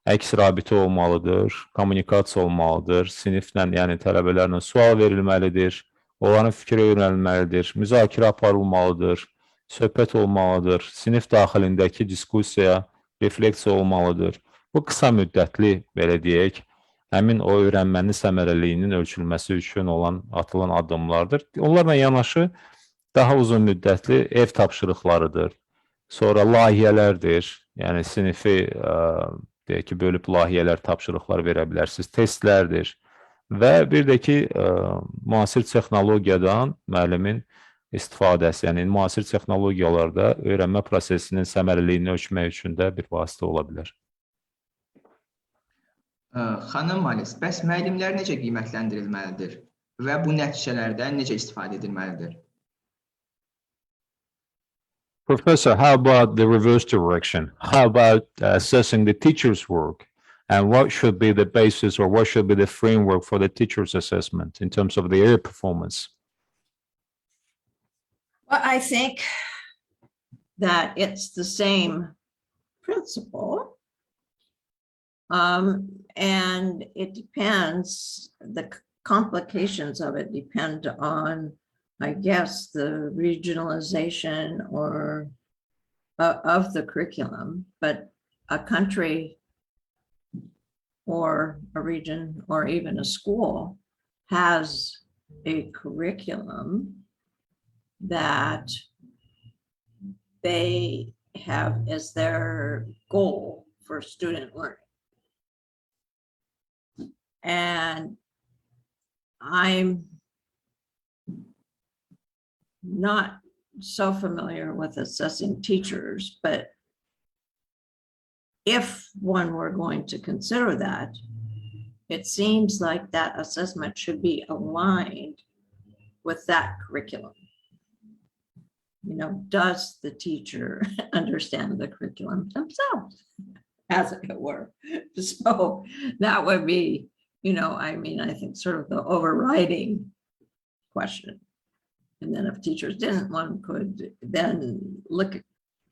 [SPEAKER 2] əks rabitə olmalıdır, kommunikasiya olmalıdır, siniflə, yəni tələbələrlə sual verilməlidir, onların fikri öyrənilməlidir, müzakirə aparılmalıdır, söhbət olmalıdır, sinif daxilindəki diskussiya, refleksiya olmalıdır. Bu qısa müddətli, belə deyək, həmin o öyrənmənin səmərəliliyinin ölçülməsi üçün olan atılan addımlardır. Onlarla yanaşı daha uzun müddətli ev tapşırıqlarıdır, sonra layihələrdir, yəni sinifi deyək ki, bölüb layihələr, tapşırıqlar verə bilərsiniz, testlərdir və bir də ki, müasir texnologiyadan müəllimin istifadəsi, yəni müasir texnologiyalarda öyrənmə prosesinin səmərəliliyini ölçmək üçün də bir vasitə ola bilər.
[SPEAKER 1] Xanım Mullis, bəs müəllimlər necə qiymətləndirilməlidir və bu nəticələrdən necə istifadə edilməlidir?
[SPEAKER 2] Professor, how about the reverse direction? How about assessing the teacher's work? And what should be the basis or what should be the framework for the teacher's assessment in terms of their performance?
[SPEAKER 3] Well, I think that it's the same principle. And it depends, the complications of it depend on, I guess, the regionalization or of the curriculum, but a country or a region or even a school has a curriculum that they have as their goal for student learning. And I'm not so familiar with assessing teachers, but if one were going to consider that, it seems like that assessment should be aligned with that curriculum. You know, does the teacher understand the curriculum themselves, as it were? So that would be, you know, I mean, I think sort of the overriding question. And then if teachers didn't, one could then look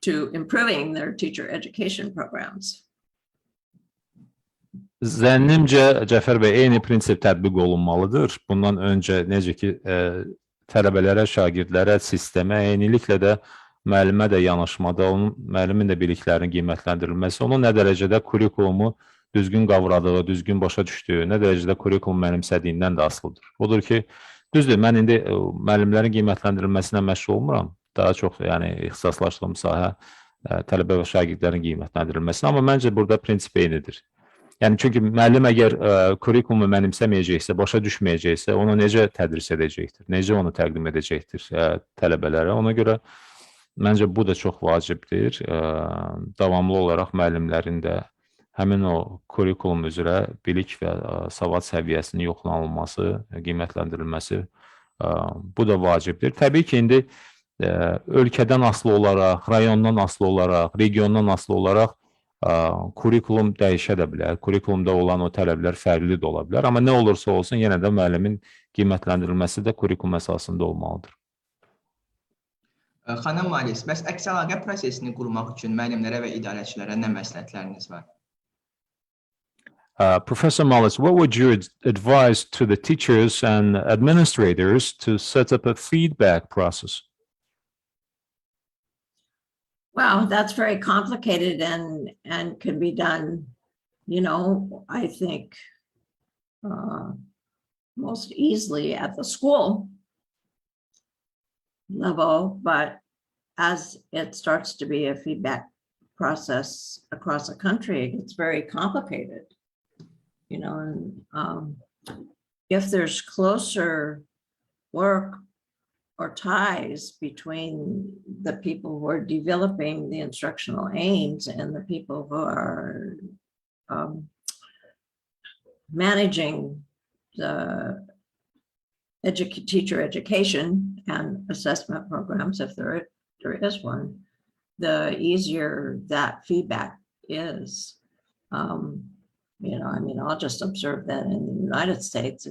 [SPEAKER 3] to improving their teacher education programs.
[SPEAKER 2] Zənnimcə, Cəfər bəy, eyni prinsip tətbiq olunmalıdır. Bundan öncə necə ki, tələbələrə, şagirdlərə, sistemə, eyniliklə də müəllimə də yanaşmada, müəllimin də biliklərinin qiymətləndirilməsi, onun nə dərəcədə kurikulumu düzgün qavradığı, düzgün başa düşdüyü, nə dərəcədə kurikulum mənimsədiyindən də asılıdır. Odur ki, düzdür, mən indi müəllimlərin qiymətləndirilməsinə məşğul olmuram. Daha çox, yəni, ixtisaslaşdığım sahə tələbə və şagirdlərin qiymətləndirilməsinə, amma məncə burada prinsip eynidir. Yəni, çünki müəllim əgər kurikulumu mənimsəməyəcəksə, başa düşməyəcəksə, onu necə tədris edəcəkdir, necə onu təqdim edəcəkdir tələbələrə. Ona görə məncə bu da çox vacibdir. Davamlı olaraq müəllimlərin də həmin o kurikulum üzrə bilik və savad səviyyəsinin yoxlanılması, qiymətləndirilməsi, bu da vacibdir. Təbii ki, indi ölkədən asılı olaraq, rayondan asılı olaraq, regiondan asılı olaraq kurikulum dəyişə də bilər. Kurikulumda olan o tələblər fərqli də ola bilər. Amma nə olursa olsun, yenə də müəllimin qiymətləndirilməsi də kurikulum əsasında olmalıdır.
[SPEAKER 1] Xanım Mullis, bəs əks əlaqə prosesini qurmaq üçün müəllimlərə və idarəçilərə nə məsləhətləriniz var?
[SPEAKER 2] Professor Mullis, what would you advise to the teachers and administrators to set up a feedback process?
[SPEAKER 3] Well, that's very complicated and can be done, you know, I think most easily at the school level, but as it starts to be a feedback process across the country, it gets very complicated, you know, and if there's closer work or ties between the people who are developing the instructional aims and the people who are managing the teacher education and assessment programs, if there is one, the easier that feedback is. You know, I mean, I'll just observe that in the United States,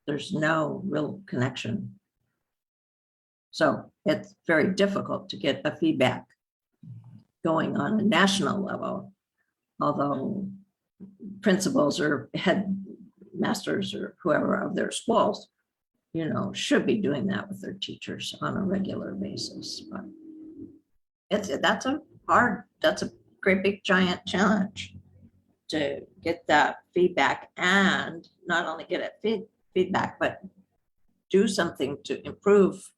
[SPEAKER 3] there's no real connection. So it's very difficult to get a feedback going on a national level, although principals or headmasters or whoever of their schools, you know, should be doing that with their teachers on a regular basis. But that's a great big giant challenge to get that feedback, and not only get it feedback, but do something to improve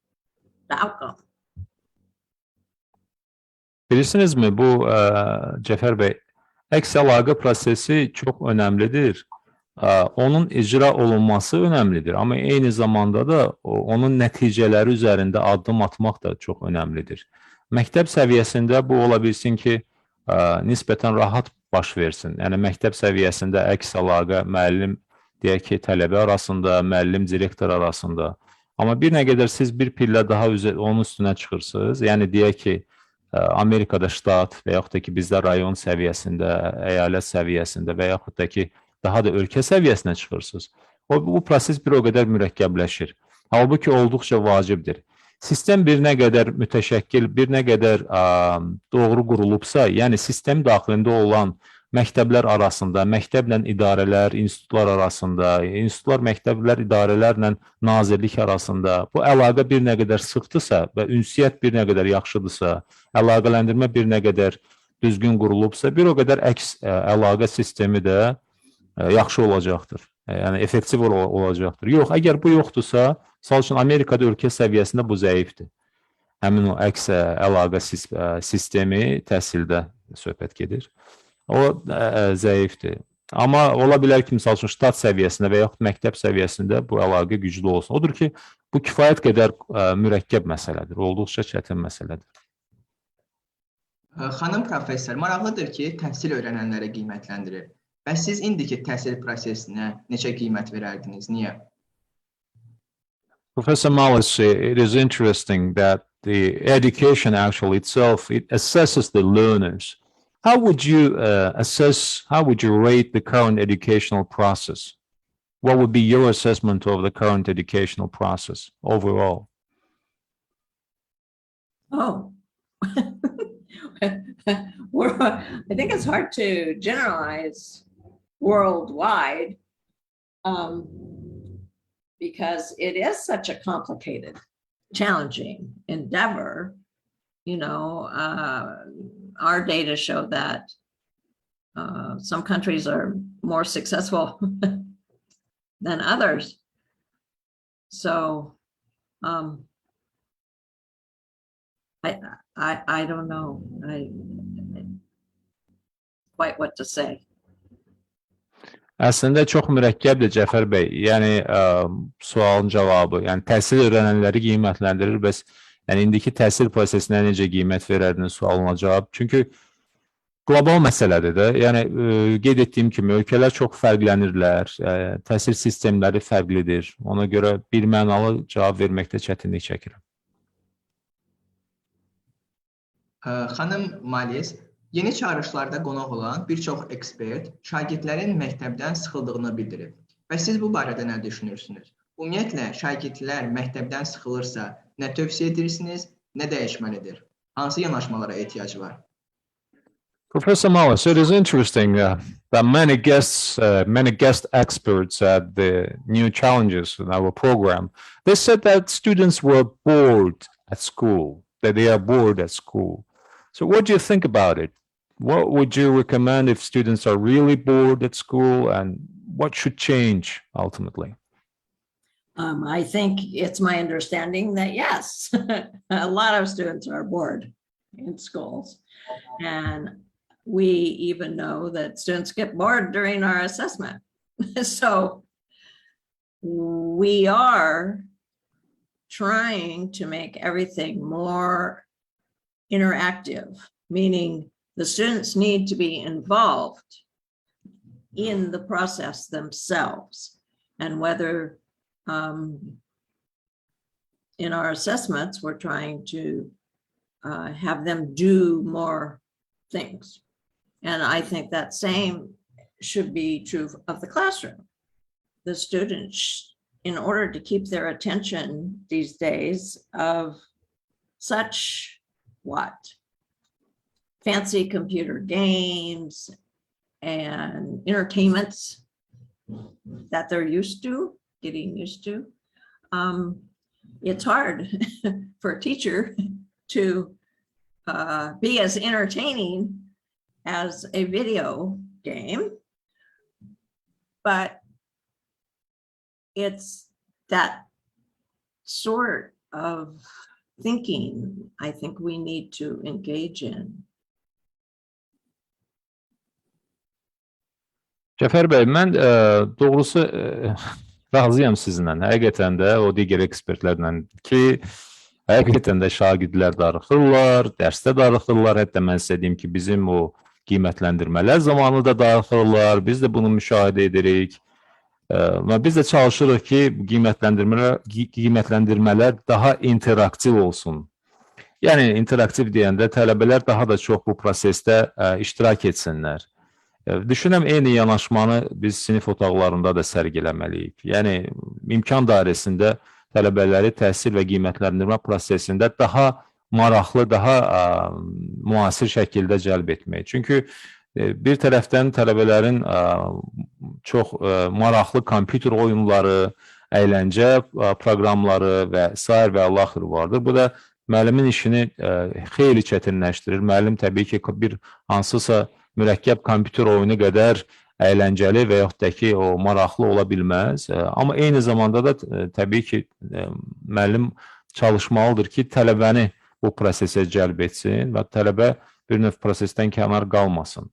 [SPEAKER 3] the outcome.
[SPEAKER 2] Bilirsinizmi, bu Cəfər bəy, əks əlaqə prosesi çox önəmlidir. Onun icra olunması önəmlidir, amma eyni zamanda da onun nəticələri üzərində addım atmaq da çox önəmlidir. Məktəb səviyyəsində bu ola bilsin ki, nisbətən rahat baş versin. Yəni, məktəb səviyyəsində əks əlaqə müəllim, deyək ki, tələbə arasında, müəllim, direktor arasında. Amma bir nə qədər siz bir pillə daha onun üstünə çıxırsınız, yəni deyək ki, Amerikada ştat və yaxud da ki, bizdə rayon səviyyəsində, əyalət səviyyəsində və yaxud da ki, daha da ölkə səviyyəsinə çıxırsınız. Bu proses bir o qədər mürəkkəbləşir. Halbuki olduqca vacibdir. sistem bir nə qədər mütəşəkkil, bir nə qədər doğru qurulubsa, yəni sistem daxilində olan məktəblər arasında, məktəblə idarələr, institutlar arasında, institutlar, məktəblər, idarələrlə nazirlik arasında bu əlaqə bir nə qədər sıxdısa və ünsiyyət bir nə qədər yaxşıdırsa, əlaqələndirmə bir nə qədər düzgün qurulubsa, bir o qədər əks əlaqə sistemi də yaxşı olacaqdır. Yəni effektiv olacaqdır. Yox, əgər bu yoxdursa, misal üçün Amerikada ölkə səviyyəsində bu zəifdir. Həmin o əks əlaqə sistemi təhsildə söhbət gedir. O zəifdir. Amma ola bilər ki, misal üçün ştat səviyyəsində və yaxud məktəb səviyyəsində bu əlaqə güclü olsun. Odur ki, bu kifayət qədər mürəkkəb məsələdir, olduqca çətin məsələdir.
[SPEAKER 1] Xanım professor, maraqlıdır ki, təhsil öyrənənləri qiymətləndirir. Bəs siz indiki təhsil prosesinə neçə qiymət verərdiniz? Niyə?
[SPEAKER 2] Professor Mullis, it is interesting that the education actually itself, it assesses the learners. How would you assess, how would you rate the current educational process? What would be your assessment of the current educational process overall?
[SPEAKER 3] Oh, I think it's hard to generalize worldwide because it is such a complicated, challenging endeavor. You know, our data show that some countries are more successful than others. So I don't know quite what to say.
[SPEAKER 2] Əslində çox mürəkkəbdir Cəfər bəy. Yəni sualın cavabı, yəni təhsil öyrənənləri qiymətləndirir, bəs yəni indiki təhsil prosesinə necə qiymət verərdiniz sualına cavab. Çünki qlobal məsələdir də. Yəni qeyd etdiyim kimi ölkələr çox fərqlənirlər, təhsil sistemləri fərqlidir. Ona görə bir mənalı cavab verməkdə çətinlik çəkirəm.
[SPEAKER 1] Xanım Mullis, yeni çağırışlarda qonaq olan bir çox ekspert şagirdlərin məktəbdən sıxıldığını bildirib. Və siz bu barədə nə düşünürsünüz? Ümumiyyətlə, şagirdlər məktəbdən sıxılırsa, nə tövsiyə edirsiniz, nə dəyişməlidir? Hansı yanaşmalara ehtiyac var?
[SPEAKER 2] Professor Mullis, it is interesting that many guest experts at the new challenges in our program, they said that students were bored at school, that they are bored at school. So what do you think about it? What would you recommend if students are really bored at school, and what should change ultimately?
[SPEAKER 3] I think it's my understanding that yes, a lot of students are bored in schools. And we even know that students get bored during our assessment. So we are trying to make everything more interactive, meaning the students need to be involved in the process themselves. And whether in our assessments, we're trying to have them do more things. And I think that same should be true of the classroom. The students, in order to keep their attention these days of such what? Fancy computer games and entertainments that they're getting used to. It's hard for a teacher to be as entertaining as a video game, but it's that sort of thinking I think we need to engage in.
[SPEAKER 2] Cəfər bəy, mən doğrusu razıyam sizinlə. Həqiqətən də o digər ekspertlərlə ki, həqiqətən də şagirdlər darıxırlar, dərsdə darıxırlar. Hətta mən sizə deyim ki, bizim o qiymətləndirmələr zamanı da darıxırlar. Biz də bunu müşahidə edirik. Və biz də çalışırıq ki, qiymətləndirmələr daha interaktiv olsun. Yəni, interaktiv deyəndə tələbələr daha da çox bu prosesdə iştirak etsinlər. Düşünəm, eyni yanaşmanı biz sinif otaqlarında da sərgiləməliyik. Yəni, imkan dairəsində tələbələri təhsil və qiymətləndirmə prosesində daha maraqlı, daha müasir şəkildə cəlb etmək. Çünki bir tərəfdən tələbələrin çox maraqlı kompüter oyunları, əyləncə proqramları və sair və Allah-axır vardır. Bu da müəllimin işini xeyli çətinləşdirir. Müəllim təbii ki, bir hansısa mürəkkəb kompüter oyunu qədər əyləncəli və yaxud da ki, o maraqlı ola bilməz. Amma eyni zamanda da təbii ki, müəllim çalışmalıdır ki, tələbəni bu prosesə cəlb etsin və tələbə bir növ prosesdən kənar qalmasın.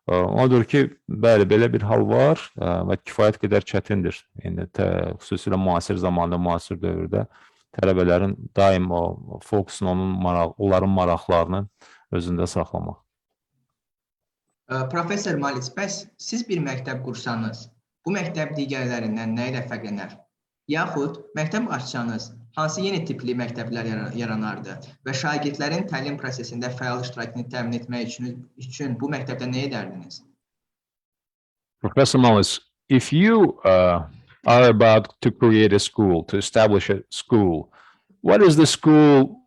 [SPEAKER 2] Odur ki, bəli, belə bir hal var və kifayət qədər çətindir. Yəni, xüsusilə müasir zamanda, müasir dövrdə tələbələrin daim o fokusunu, onların maraqlarını özündə saxlamaq.
[SPEAKER 1] Professor Mullis, bəs siz bir məktəb qursanız, bu məktəb digərlərindən nə ilə fərqlənər? Yaxud məktəb açsanız, hansı yeni tipli məktəblər yaranardı və şagirdlərin təlim prosesində fəal iştirakını təmin etmək üçün bu məktəbdə nə edərdiniz?
[SPEAKER 2] Professor Mullis, if you are about to create a school, to establish a school, what is the school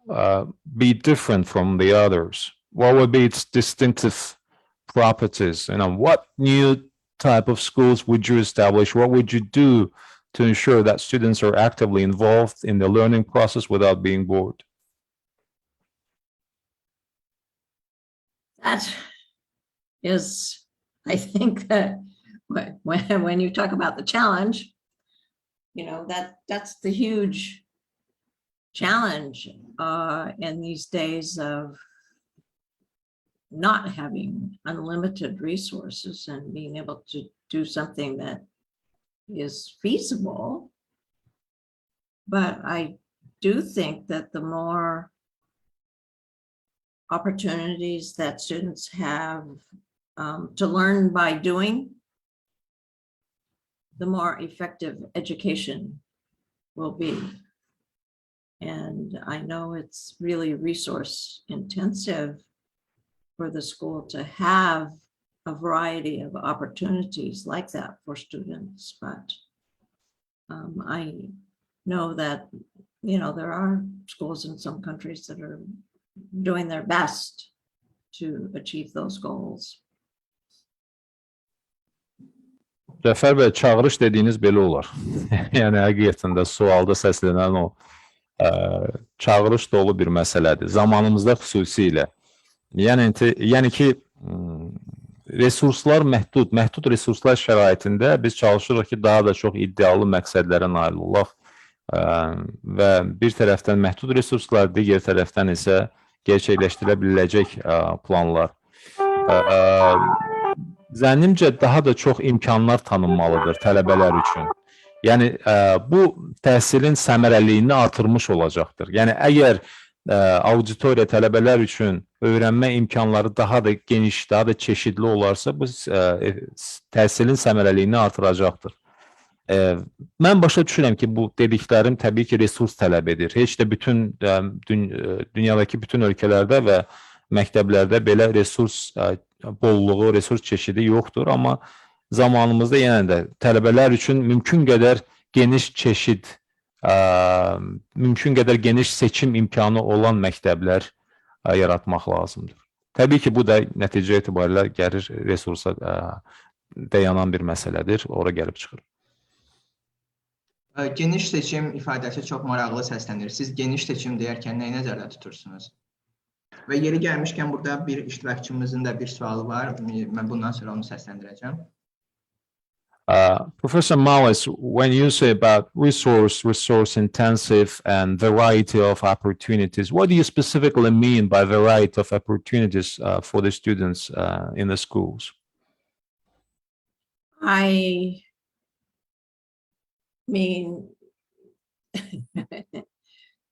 [SPEAKER 2] be different from the others? What would be its distinctive properties? You know, what new type of schools would you establish? What would you do to ensure that students are actively involved in the learning process without being bored?
[SPEAKER 3] That is, I think that when you talk about the challenge, you know, that's the huge challenge in these days of not having unlimited resources and being able to do something that is feasible. But I do think that the more opportunities that students have to learn by doing, the more effective education will be. And I know it's really resource intensive for the school to have a variety of opportunities like that for students, but I know that, you know, there are schools in some countries that are doing their best to achieve those goals.
[SPEAKER 2] Cəfər bəy, çağırış dediyiniz belə olar. Yəni, həqiqətən də sualda səslənən o çağırış dolu bir məsələdir. Zamanımızda xüsusilə. Yəni ki, resurslar məhdud resurslar şəraitində biz çalışırıq ki, daha da çox iddialı məqsədlərə nail olaq və bir tərəfdən məhdud resurslar, digər tərəfdən isə gerçəkləşdirə biləcək planlar. Zənnimcə daha da çox imkanlar tanınmalıdır tələbələr üçün. Yəni, bu təhsilin səmərəliliyini artırmış olacaqdır. Yəni, əgər auditoriya tələbələr üçün öyrənmə imkanları daha da geniş, daha da çeşidli olarsa, bu təhsilin səmərəliliyini artıracaqdır. Mən başa düşürəm ki, bu dediklərim təbii ki, resurs tələb edir. Heç də dünyadakı bütün ölkələrdə və məktəblərdə belə resurs bolluğu, resurs çeşidi yoxdur. Amma zamanımızda yenə də tələbələr üçün mümkün qədər geniş çeşid, mümkün qədər geniş seçim imkanı olan məktəblər yaratmaq lazımdır. Təbii ki, bu da nəticə etibarilə gəlir resursa dayanan bir məsələdir, ora gəlib çıxır.
[SPEAKER 1] Geniş seçim ifadəsi çox maraqlı səslənir. Siz geniş seçim deyərkən nəyi nəzərdə tutursunuz? Və yeri gəlmişkən burada bir iştirakçımızın da bir sualı var. Mən bundan sonra onu səsləndirəcəm.
[SPEAKER 2] Professor Mullis, when you say about resource intensive and variety of opportunities, what do you specifically mean by variety of opportunities for the students in the schools?
[SPEAKER 3] I mean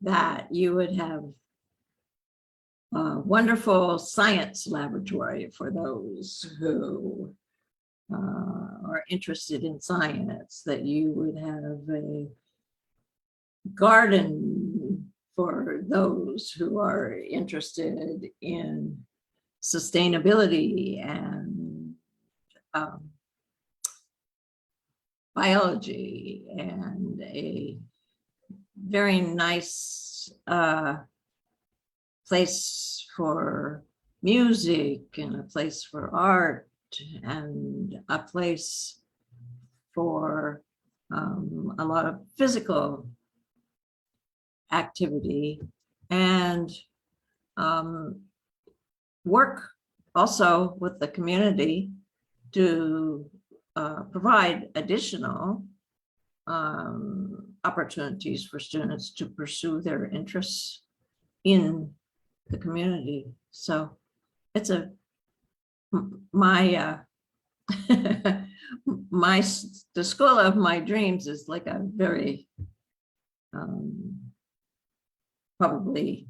[SPEAKER 3] that you would have a wonderful science laboratory for those who are interested in science, that you would have a garden for those who are interested in sustainability and biology, and a very nice place for music and a place for art and a place for a lot of physical activity and work also with the community to provide additional opportunities for students to pursue their interests in the community. So it's the school of my dreams is like a very probably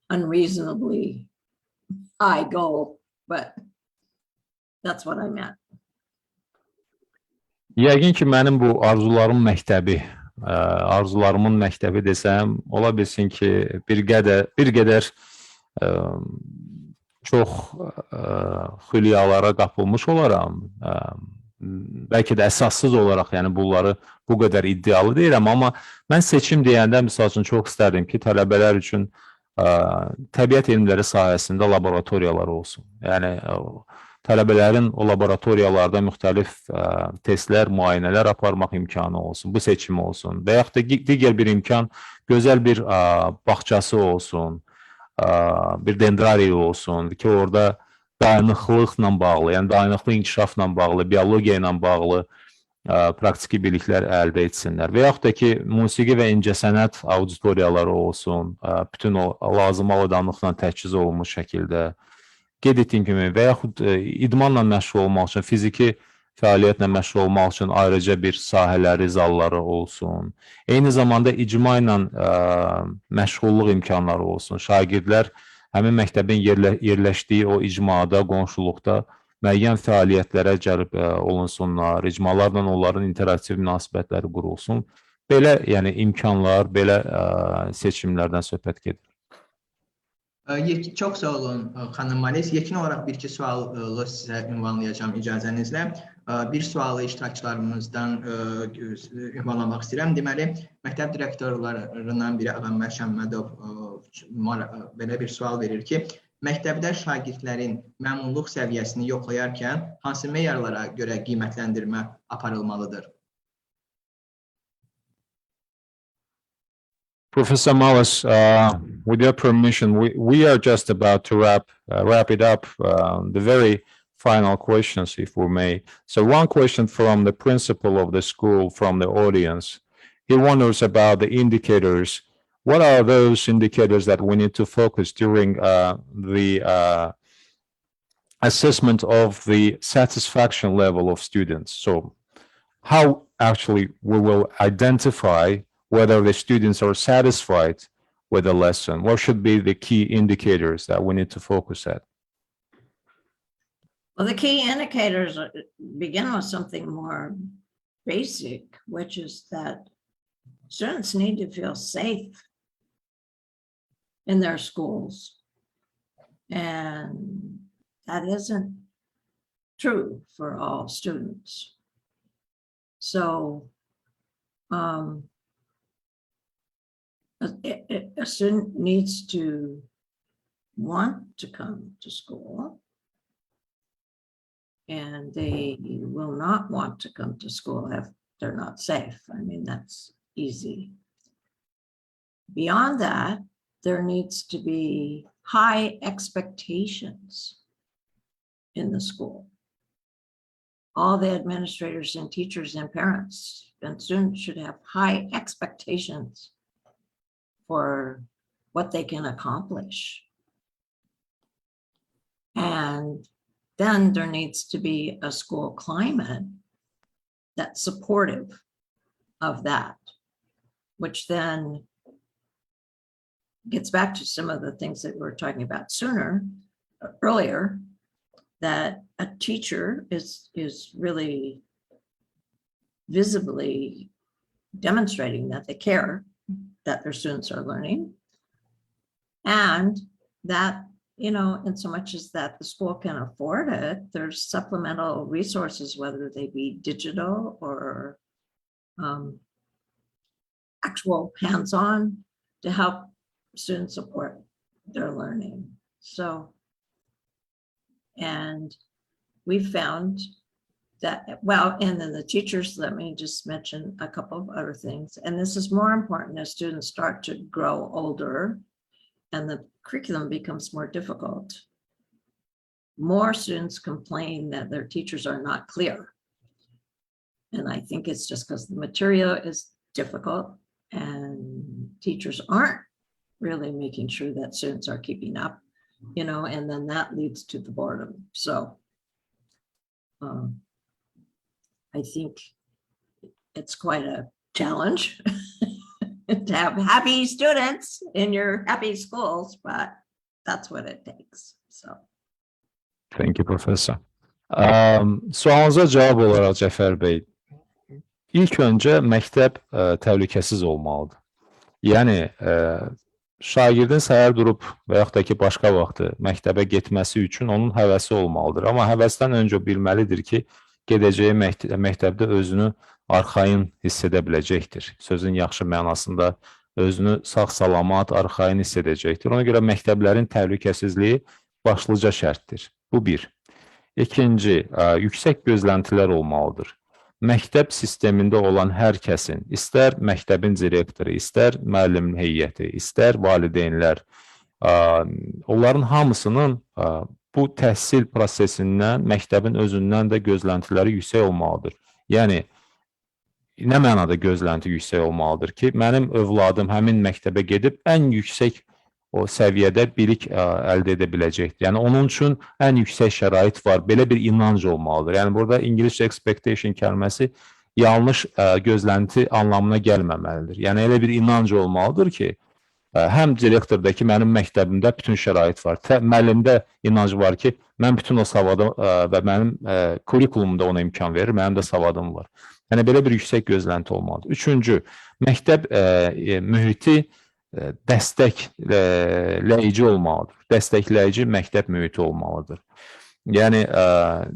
[SPEAKER 3] unreasonably high goal, but that's what I meant.
[SPEAKER 2] Yəqin ki, mənim bu arzularım məktəbi, arzularımın məktəbi desəm, ola bilsin ki, bir qədər çox xülyalara qapılmış olaram. Bəlkə də əsassız olaraq, yəni bunları bu qədər iddialı deyirəm, amma mən seçim deyəndə, misal üçün, çox istərdim ki, tələbələr üçün təbiət elmləri sahəsində laboratoriyalar olsun. Yəni, tələbələrin o laboratoriyalarda müxtəlif testlər, müayinələr aparmaq imkanı olsun, bu seçim olsun. Və yaxud da digər bir imkan, gözəl bir bağçası olsun, bir dendrariya olsun ki, orada dayanıqlıqla bağlı, yəni dayanıqlı inkişafla bağlı, biologiya ilə bağlı praktiki biliklər əldə etsinlər. Və yaxud da ki, musiqi və incəsənət auditoriyaları olsun, bütün o lazım avadanlıqla təchiz olunmuş şəkildə, qeyd etdiyim kimi, və yaxud idmanla məşğul olmaq üçün, fiziki fəaliyyətlə məşğul olmaq üçün ayrıca bir sahələri, zalları olsun. Eyni zamanda icma ilə məşğulluq imkanları olsun. Şagirdlər həmin məktəbin yerləşdiyi o icmada, qonşuluqda müəyyən fəaliyyətlərə cəlb olunsunlar, icmalarla onların interaktiv münasibətləri qurulsun. Belə yəni imkanlar, belə seçimlərdən söhbət gedir.
[SPEAKER 1] Çox sağ olun, xanım Mullis. Yekun olaraq bir-iki sualı sizə ünvanlayacağım icazənizlə. Bir sualı iştirakçılarımızdan ünvanlamaq istəyirəm. Deməli, məktəb direktorlarından biri Ağamər Şəmmədov belə bir sual verir ki, məktəbdə şagirdlərin məmnunluq səviyyəsini yoxlayarkən hansı meyarlara görə qiymətləndirmə aparılmalıdır?
[SPEAKER 2] Professor Mullis, with your permission, we are just about to wrap it up. The very final questions, if we may. So one question from the principal of the school, from the audience. He wonders about the indicators. What are those indicators that we need to focus during the assessment of the satisfaction level of students? So how actually we will identify whether the students are satisfied with the lesson? What should be the key indicators that we need to focus at?
[SPEAKER 3] Well, the key indicators begin with something more basic, which is that students need to feel safe in their schools. And that isn't true for all students. So, a student needs to want to come to school, and they will not want to come to school if they're not safe. I mean, that's easy. Beyond that, there needs to be high expectations in the school. All the administrators and teachers and parents and students should have high expectations for what they can accomplish. And then there needs to be a school climate that's supportive of that, which then gets back to some of the things that we were talking about earlier, that a teacher is really visibly demonstrating that they care that their students are learning, and that, you know, in so much as that the school can afford it, there's supplemental resources, whether they be digital or actual hands-on to help students support their learning. So, and we found that, well, and then the teachers, let me just mention a couple of other things. And this is more important as students start to grow older and the curriculum becomes more difficult. More students complain that their teachers are not clear. And I think it's just because the material is difficult and teachers aren't really making sure that students are keeping up, you know, and then that leads to the boredom. So I think it's quite a challenge to have happy students in your happy schools, but that's what it takes. So.
[SPEAKER 2] Thank you, Professor. Sualınıza cavab olaraq Cəfər bəy, ilk öncə məktəb təhlükəsiz olmalıdır. Yəni, şagirdin səhər durub və yaxud da ki, başqa vaxtı məktəbə getməsi üçün onun həvəsi olmalıdır. Amma həvəsdən öncə bilməlidir ki, gedəcəyi məktəbdə özünü arxayın hiss edə biləcəkdir. Sözün yaxşı mənasında özünü sağ-salamat, arxayın hiss edəcəkdir. Ona görə məktəblərin təhlükəsizliyi başlıca şərtdir. Bu bir. İkinci, yüksək gözləntilər olmalıdır. Məktəb sistemində olan hər kəsin, istər məktəbin direktoru, istər müəllim heyəti, istər valideynlər, onların hamısının bu təhsil prosesindən, məktəbin özündən də gözləntiləri yüksək olmalıdır. Yəni, nə mənada gözlənti yüksək olmalıdır ki, mənim övladım həmin məktəbə gedib ən yüksək o səviyyədə bilik əldə edə biləcəkdir. Yəni, onun üçün ən yüksək şərait var. Belə bir inanc olmalıdır. Yəni, burada İngilizcə expectation kəlməsi yanlış gözlənti anlamına gəlməməlidir. Yəni, elə bir inanc olmalıdır ki, həm direktordakı mənim məktəbimdə bütün şərait var. Müəllimdə inanc var ki, mən bütün o savadım və mənim kurikulumda ona imkan verir, mənim də savadım var. Yəni, belə bir yüksək gözlənti olmalıdır. Üçüncü, məktəb mühiti dəstəkləyici olmalıdır. Dəstəkləyici məktəb mühiti olmalıdır. Yəni,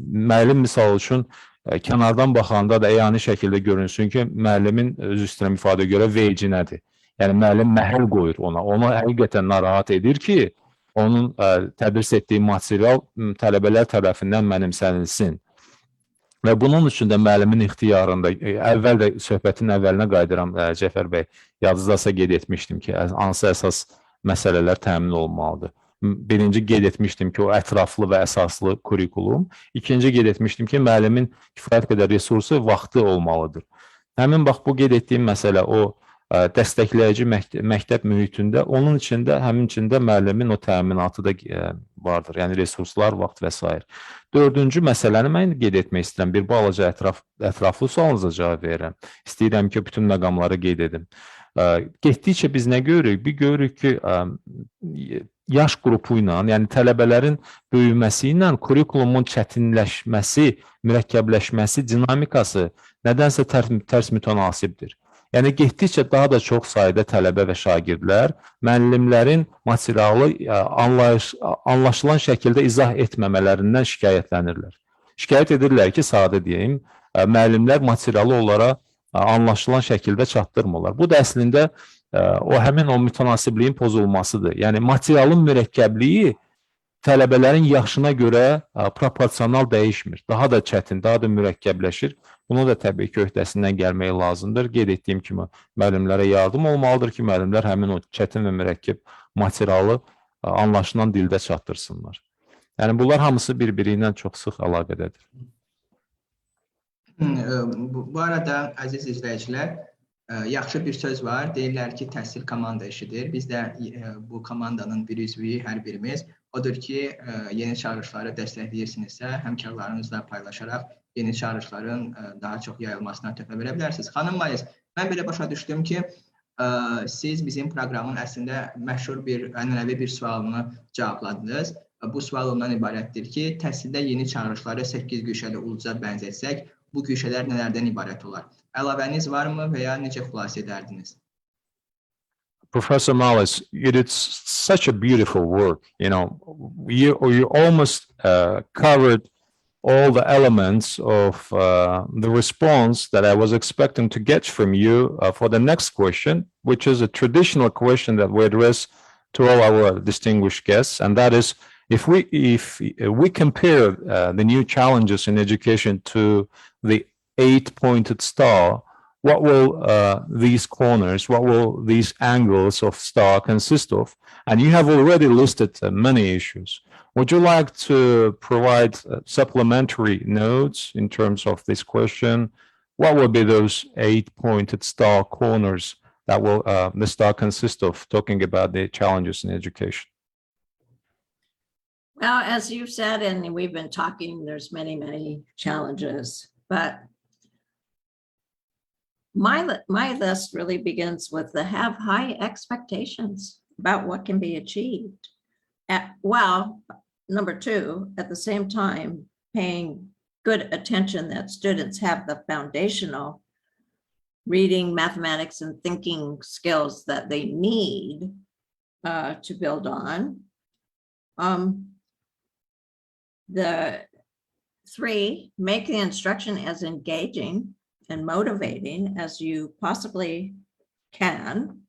[SPEAKER 2] müəllim misal üçün kənardan baxanda da əyani şəkildə görünsün ki, müəllimin öz üstünə ifadə görə veci nədir? Yəni, müəllim məhəl qoyur ona. Onu həqiqətən narahat edir ki, onun tədris etdiyi material tələbələr tərəfindən mənimsənilsin. Və bunun üçün də müəllimin ixtiyarında, əvvəl də söhbətin əvvəlinə qaydıram, Cəfər bəy, yadınızdasa qeyd etmişdim ki, hansı əsas məsələlər təmin olmalıdır. Birinci qeyd etmişdim ki, o ətraflı və əsaslı kurikulum. İkinci qeyd etmişdim ki, müəllimin kifayət qədər resursu, vaxtı olmalıdır. Həmin bax, bu qeyd etdiyim məsələ o dəstəkləyici məktəb mühitində, onun içində, həmin içində müəllimin o təminatı da vardır. Yəni, resurslar, vaxt və s. Dördüncü məsələni mən qeyd etmək istəyirəm. Bir balaca ətraflı sualınıza cavab verirəm. İstəyirəm ki, bütün məqamları qeyd edim. Getdikcə biz nə görürük? Bir görürük ki, yaş qrupu ilə, yəni tələbələrin böyüməsi ilə kurikulumun çətinləşməsi, mürəkkəbləşməsi, dinamikası nədənsə tərs mütənasibdir. Yəni, getdikcə daha da çox sayda tələbə və şagirdlər müəllimlərin materialı anlaşılan şəkildə izah etməmələrindən şikayətlənirlər. Şikayət edirlər ki, sadə deyim, müəllimlər materialı onlara anlaşılan şəkildə çatdırmırlar. Bu da əslində həmin o mütənasibliyin pozulmasıdır. Yəni, materialın mürəkkəbliyi tələbələrin yaşına görə proporsional dəyişmir. Daha da çətin, daha da mürəkkəbləşir. Bunu da təbii ki, öhdəsindən gəlmək lazımdır. Qeyd etdiyim kimi, müəllimlərə yardım olmalıdır ki, müəllimlər həmin o çətin və mürəkkəb materialı anlaşılan dildə çatdırsınlar. Yəni, bunlar hamısı bir-biri ilə çox sıx əlaqədədir.
[SPEAKER 1] Bu arada, əziz izləyicilər, yaxşı bir söz var. Deyirlər ki, təhsil komanda işidir. Biz də bu komandanın bir üzvüyük hər birimiz. Odur ki, yeni çağırışları dəstəkləyirsinizsə, həmkarlarınızla paylaşaraq yeni çağırışların daha çox yayılmasına töhfə verə bilərsiniz. Xanım Mullis, mən belə başa düşdüm ki, siz bizim proqramın əslində məşhur bir, ənənəvi bir sualını cavabladınız. Bu sual ondan ibarətdir ki, təhsildə yeni çağırışları 8 güşəli uluca bənzətsək, bu güşələr nələrdən ibarət olar? Əlavəniz varmı və ya necə xülasə edərdiniz?
[SPEAKER 2] Professor Mullis, you did such a beautiful work. You know, you almost covered all the elements of the response that I was expecting to get from you for the next question, which is a traditional question that we address to all our distinguished guests, and that is, if we compare the new challenges in education to the 8-pointed star, what will these corners, what will these angles of star consist of? And you have already listed many issues. Would you like to provide supplementary notes in terms of this question? What will be those 8-pointed star corners that will the star consist of, talking about the challenges in education?
[SPEAKER 3] Well, as you said, and we've been talking, there's many, many challenges, but my list really begins with the have high expectations about what can be achieved. Well, number two, at the same time, paying good attention that students have the foundational reading, mathematics, and thinking skills that they need to build on. The three, make the instruction as engaging and motivating as you possibly can,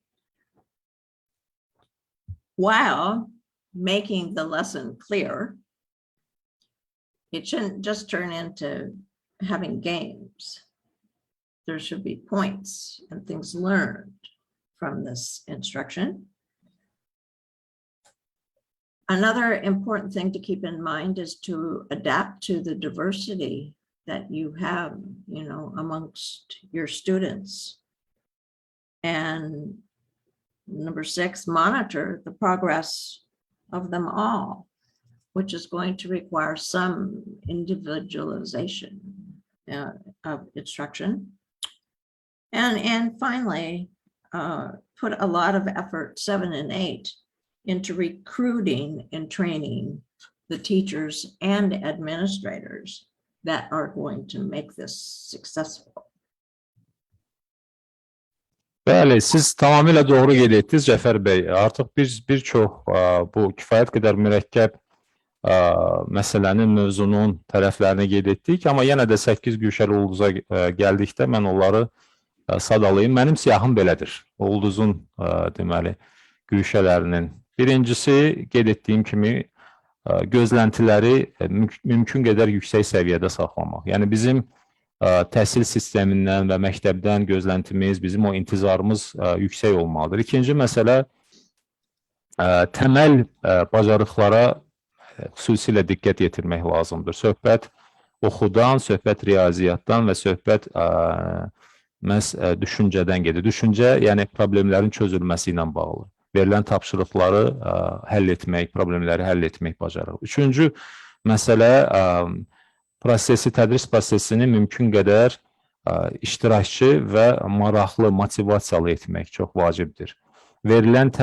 [SPEAKER 3] while making the lesson clear. It shouldn't just turn into having games. There should be points and things learned from this instruction. Another important thing to keep in mind is to adapt to the diversity that you have, amongst your students. And number six, monitor the progress of them all, which is going to require some individualization of instruction. And finally, put a lot of effort, 7 and 8, into recruiting and training the teachers and administrators that are going to make this successful.
[SPEAKER 2] Bəli, siz tamamilə doğru qeyd etdiniz, Cəfər bəy. Artıq biz bir çox bu kifayət qədər mürəkkəb məsələnin, mövzunun tərəflərini qeyd etdik, amma yenə də 8 güşəli ulduza gəldikdə mən onları sadalayım. Mənim siyahım belədir. Ulduzun deməli güşələrinin. Birincisi, qeyd etdiyim kimi, gözləntiləri mümkün qədər yüksək səviyyədə saxlamaq. Yəni bizim təhsil sistemindən və məktəbdən gözləntimiz, bizim o intizarımız yüksək olmalıdır. İkinci məsələ, təməl bacarıqlara xüsusilə diqqət yetirmək lazımdır. Söhbət oxudan, söhbət riyaziyyatdan və söhbət düşüncədən gedir. Düşüncə, yəni problemlərin çözülməsi ilə bağlı. Verilən tapşırıqları həll etmək, problemləri həll etmək bacarıq. Üçüncü məsələ, tədris prosesini mümkün qədər iştirakçı və maraqlı, motivasiyalı etmək çox vacibdir. Verilən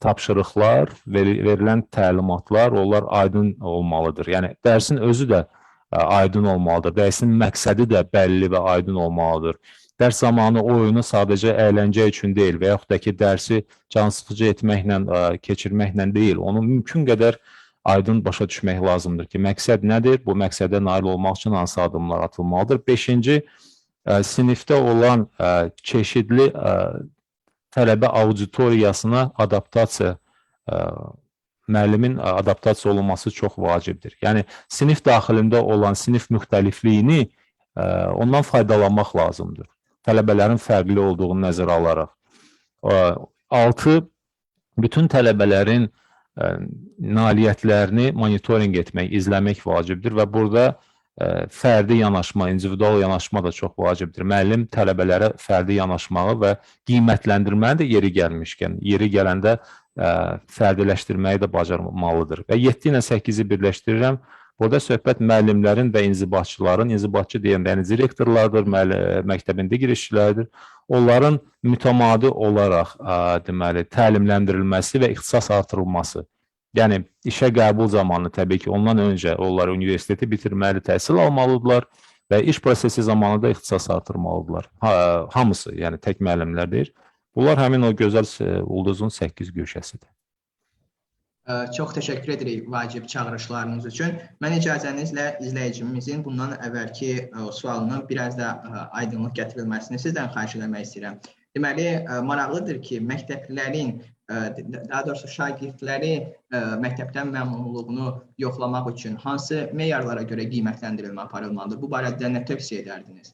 [SPEAKER 2] tapşırıqlar, verilən təlimatlar, onlar aydın olmalıdır. Yəni, dərsin özü də aydın olmalıdır. Dərsin məqsədi də bəlli və aydın olmalıdır. Dərs zamanı oyunu sadəcə əyləncə üçün deyil və yaxud da ki, dərsi cansıxıcı etməklə, keçirməklə deyil. Onu mümkün qədər aydın başa düşmək lazımdır ki, məqsəd nədir? Bu məqsədə nail olmaq üçün hansı adımlar atılmalıdır? Beşinci, sinifdə olan çeşidli tələbə auditoriyasına adaptasiya, müəllimin adaptasiya olunması çox vacibdir. Yəni, sinif daxilində olan sinif müxtəlifliyini ondan faydalanmaq lazımdır. Tələbələrin fərqli olduğunu nəzərə alaraq. 6. Bütün tələbələrin nailiyyətlərini monitorinq etmək, izləmək vacibdir və burada fərdi yanaşma, individual yanaşma da çox vacibdir. Müəllim tələbələrə fərdi yanaşmağı və qiymətləndirməyi də yeri gəlmişkən, yeri gələndə fərdiləşdirməyi də bacarmalıdır. Və 7 ilə 8-i birləşdirirəm. Burada söhbət müəllimlərin və inzibatçıların, inzibatçı deyəndə, yəni direktorlardır, məktəbin digər işçiləridir. Onların mütəmadi olaraq deməli, təlimləndirilməsi və ixtisas artırılması. Yəni, işə qəbul zamanı təbii ki, ondan öncə onlar universiteti bitirməli, təhsil almalıdırlar və iş prosesi zamanı da ixtisas artırmalıdırlar. Hamısı, yəni tək müəllimlər deyir. Bunlar həmin o gözəl ulduzun 8 güşəsidir.
[SPEAKER 1] Çox təşəkkür edirik vacib çağırışlarınız üçün. Mən icazənizlə izləyicimizin bundan əvvəlki sualının biraz da aydınlıq gətirilməsini sizdən xahiş etmək istəyirəm. Deməli, maraqlıdır ki, məktəblilərin, daha doğrusu şagirdləri məktəbdən məmnunluğunu yoxlamaq üçün hansı meyarlara görə qiymətləndirilmə aparılmalıdır? Bu barədə nə tövsiyə edərdiniz?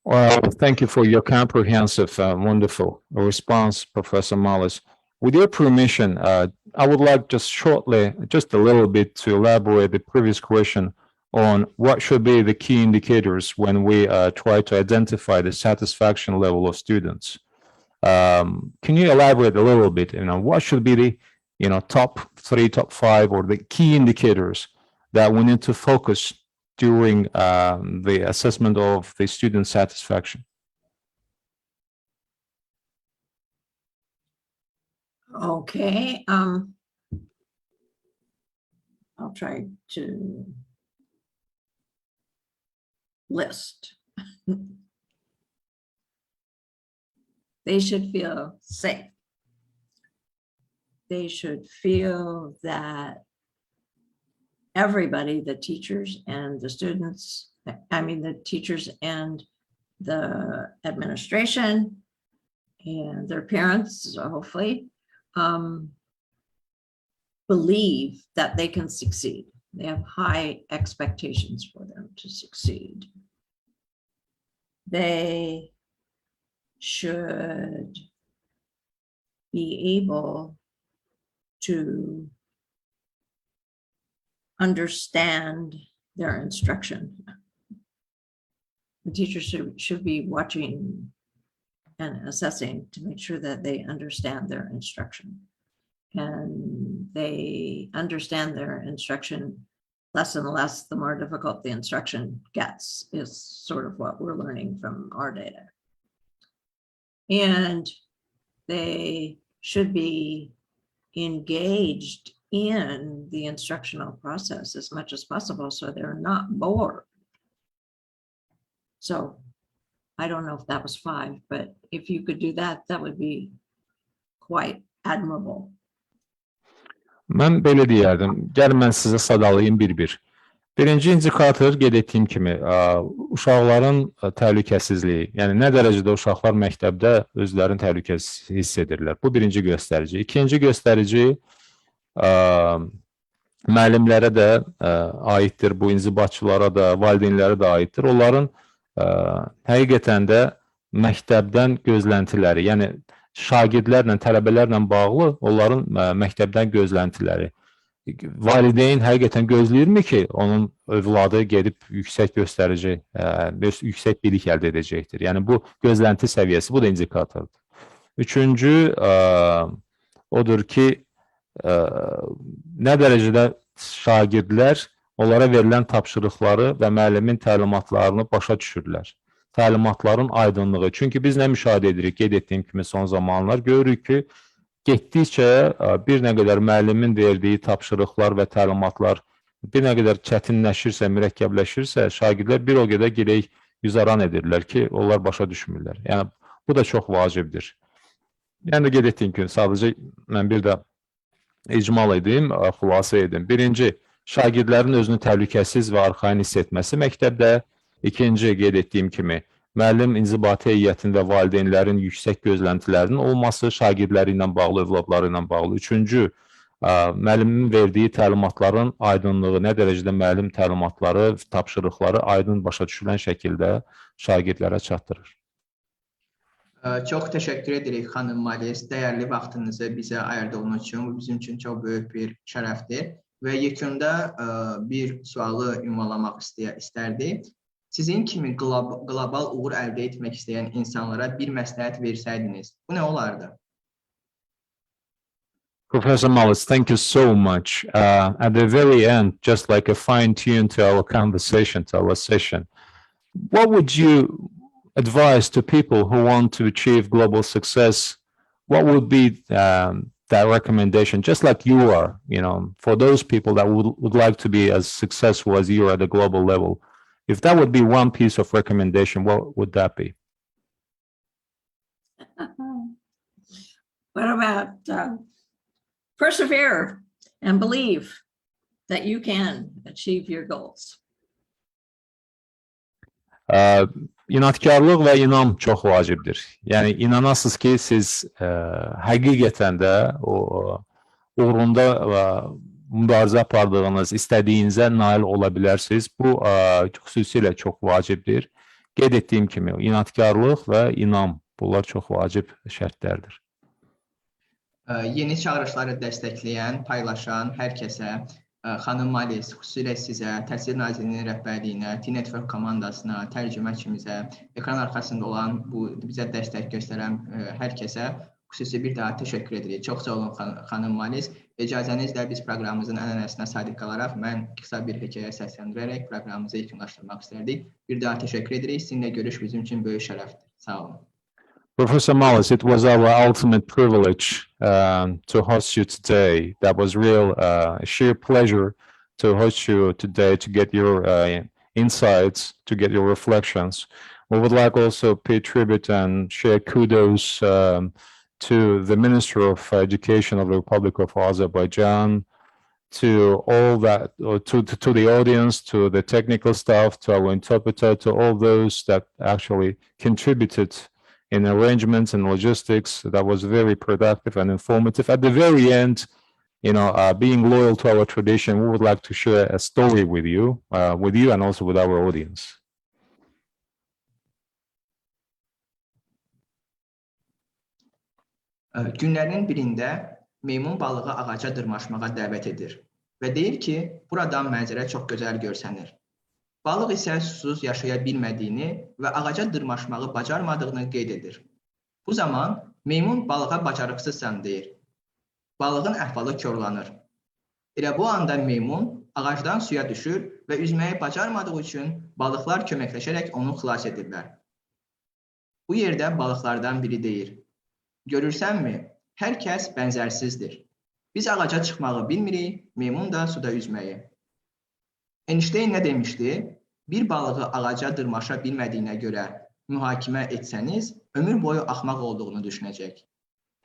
[SPEAKER 2] Well, thank you for your comprehensive, wonderful response, Professor Mullis. With your permission, I would like just shortly, just a little bit, to elaborate the previous question on what should be the key indicators when we try to identify the satisfaction level of students. Can you elaborate a little bit? What should be the top 3, top 5, or the key indicators that we need to focus during the assessment of the student satisfaction?
[SPEAKER 3] Okay, I'll try to list. They should feel safe. They should feel that everybody, the teachers and the students, the teachers and the administration and their parents, hopefully, believe that they can succeed. They have high expectations for them to succeed. They should be able to understand their instruction. The teachers should be watching and assessing to make sure that they understand their instruction. And they understand their instruction less and less the more difficult the instruction gets, is sort of what we're learning from our data. And they should be engaged in the instructional process as much as possible so they're not bored. So I don't know if that was 5, but if you could do that, that would be quite admirable.
[SPEAKER 2] Mən belə deyərdim. Gəlin mən sizə sadalayım bir-bir. Birinci indikator qeyd etdiyim kimi uşaqların təhlükəsizliyi. Yəni nə dərəcədə uşaqlar məktəbdə özlərini təhlükəsiz hiss edirlər. Bu birinci göstərici. İkinci göstərici müəllimlərə də aiddir, bu inzibatçılara da, valideynlərə də aiddir. Onların həqiqətən də məktəbdən gözləntiləri, yəni şagirdlərlə, tələbələrlə bağlı onların məktəbdən gözləntiləri. Valideyn həqiqətən gözləyirmi ki, onun övladı gedib yüksək göstərici, yüksək bilik əldə edəcəkdir. Yəni bu gözlənti səviyyəsi, bu da indikatordur. Üçüncü, odur ki, nə dərəcədə şagirdlər onlara verilən tapşırıqları və müəllimin təlimatlarını başa düşürlər. Təlimatların aydınlığı. Çünki biz nə müşahidə edirik, qeyd etdiyim kimi son zamanlar görürük ki, getdikcə bir nə qədər müəllimin verdiyi tapşırıqlar və təlimatlar bir nə qədər çətinləşirsə, mürəkkəbləşirsə, şagirdlər bir o qədər girək güzaran edirlər ki, onlar başa düşmürlər. Yəni, bu da çox vacibdir. Yəni, qeyd etdiyim kimi, sadəcə mən bir də icmal edim, xülasə edim. Birinci, şagirdlərin özünü təhlükəsiz və arxain hiss etməsi məktəbdə. İkinci, qeyd etdiyim kimi, müəllim inzibati heyətin və valideynlərin yüksək gözləntilərinin olması, şagirdləri ilə bağlı, övladları ilə bağlı. Üçüncü, müəllimin verdiyi təlimatların aydınlığı, nə dərəcədə müəllim təlimatları, tapşırıqları aydın başa düşülən şəkildə şagirdlərə çatdırır.
[SPEAKER 1] Çox təşəkkür edirik, xanım Mullis. Dəyərli vaxtınızı bizə ayırdığınız üçün, bu bizim üçün çox böyük bir şərəfdir. Və yekunda bir sualı ünvanlamaq istərdik. Sizin kimi qlobal uğur əldə etmək istəyən insanlara bir məsləhət versəydiniz, bu nə olardı?
[SPEAKER 2] Professor Mullis, thank you so much. At the very end, just like a fine tune to our conversation, to our session, what would you advise to people who want to achieve global success? What would be that recommendation, just like you are, for those people that would like to be as successful as you are at the global level? If that would be one piece of recommendation, what would that be?
[SPEAKER 3] What about persevere and believe that you can achieve your goals.
[SPEAKER 2] İnatkarlıq və inam çox vacibdir. Yəni inanasınız ki, siz həqiqətən də o uğrunda mübarizə apardığınız, istədiyinizə nail ola bilərsiniz. Bu xüsusilə çox vacibdir. Qeyd etdiyim kimi inatkarlıq və inam bunlar çox vacib şərtlərdir.
[SPEAKER 1] Yeni çağırışları dəstəkləyən, paylaşan hər kəsə, xanım Mullis, xüsusilə sizə, Təhsil Nazirliyinin rəhbərliyinə, T-Network komandasına, tərcüməçimizə, ekran arxasında olan bu bizə dəstək göstərən hər kəsə xüsusi bir daha təşəkkür edirik. Çox sağ olun xanım Mullis. İcazənizlə biz proqramımızın ənənəsinə sadiq qalaraq mən qısa bir hekayə səsləndirərək proqramımızı yekunlaşdırmaq istərdik. Bir daha təşəkkür edirik. Sizinlə görüş bizim üçün böyük şərəfdir. Sağ olun.
[SPEAKER 2] Professor Mullis, it was our ultimate privilege to host you today. That was real sheer pleasure to host you today, to get your insights, to get your reflections. We would like also pay tribute and share kudos to the Minister of Education of the Republic of Azerbaijan, to all that, to the audience, to the technical staff, to our interpreter, to all those that actually contributed in arrangements and logistics. That was very productive and informative. At the very end, being loyal to our tradition, we would like to share a story with you and also with our audience.
[SPEAKER 1] Günlərin birində meymun balığı ağaca dırmaşmağa dəvət edir və deyir ki, buradan mənzərə çox gözəl görsənir. Balıq isə susuz yaşaya bilmədiyini və ağaca dırmaşmağı bacarmadığını qeyd edir. Bu zaman meymun balığa bacarıqsızsan deyir. Balığın əhvalı korlanır. Elə bu anda meymun ağacdan suya düşür və üzməyi bacarmadığı üçün balıqlar köməkləşərək onu xilas edirlər. Bu yerdə balıqlardan biri deyir: Görürsənmi, hər kəs bənzərsizdir. Biz ağaca çıxmağı bilmirik, meymun da suda üzməyi. Einstein nə demişdi? Bir balığı ağaca dırmaşa bilmədiyinə görə mühakimə etsəniz, ömür boyu axmaq olduğunu düşünəcək.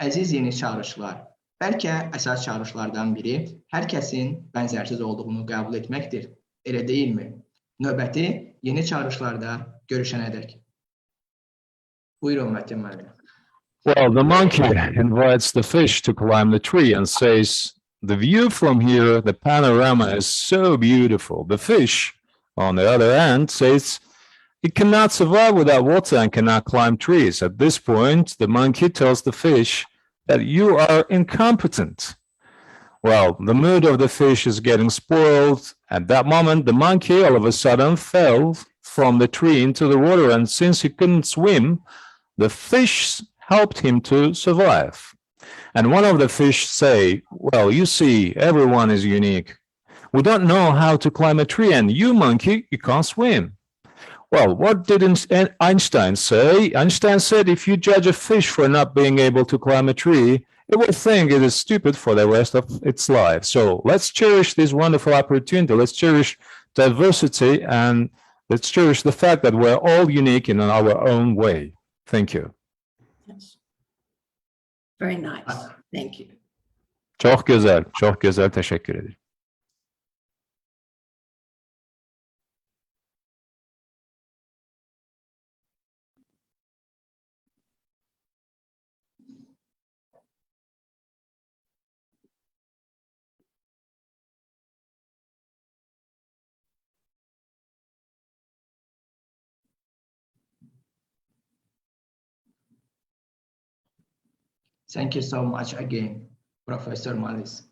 [SPEAKER 1] Əziz yeni çağırışlar, bəlkə əsas çağırışlardan biri hər kəsin bənzərsiz olduğunu qəbul etməkdir. Elə deyilmi? Növbəti yeni çağırışlarda görüşənədək. Buyurun Mətin müəllim.
[SPEAKER 2] Well, the monkey invites the fish to climb the tree and says, the view from here, the panorama is so beautiful. The fish, on the other hand, says it cannot survive without water and cannot climb trees. At this point, the monkey tells the fish that you are incompetent. Well, the mood of the fish is getting spoiled. At that moment, the monkey all of a sudden fell from the tree into the water, and since he couldn't swim, the fish helped him to survive. And one of the fish say, well, you see, everyone is unique. We don't know how to climb a tree, and you, monkey, you can't swim. Well, what did Einstein say? Einstein said, if you judge a fish for not being able to climb a tree, it will think it is stupid for the rest of its life. So let's cherish this wonderful opportunity. Let's cherish diversity, and let's cherish the fact that we're all unique in our own way. Thank you.
[SPEAKER 3] Yes. Very nice. Thank you.
[SPEAKER 2] Çok güzel, çok güzel. Teşekkür ederim.
[SPEAKER 1] Thank you so much again, Professor Mullis.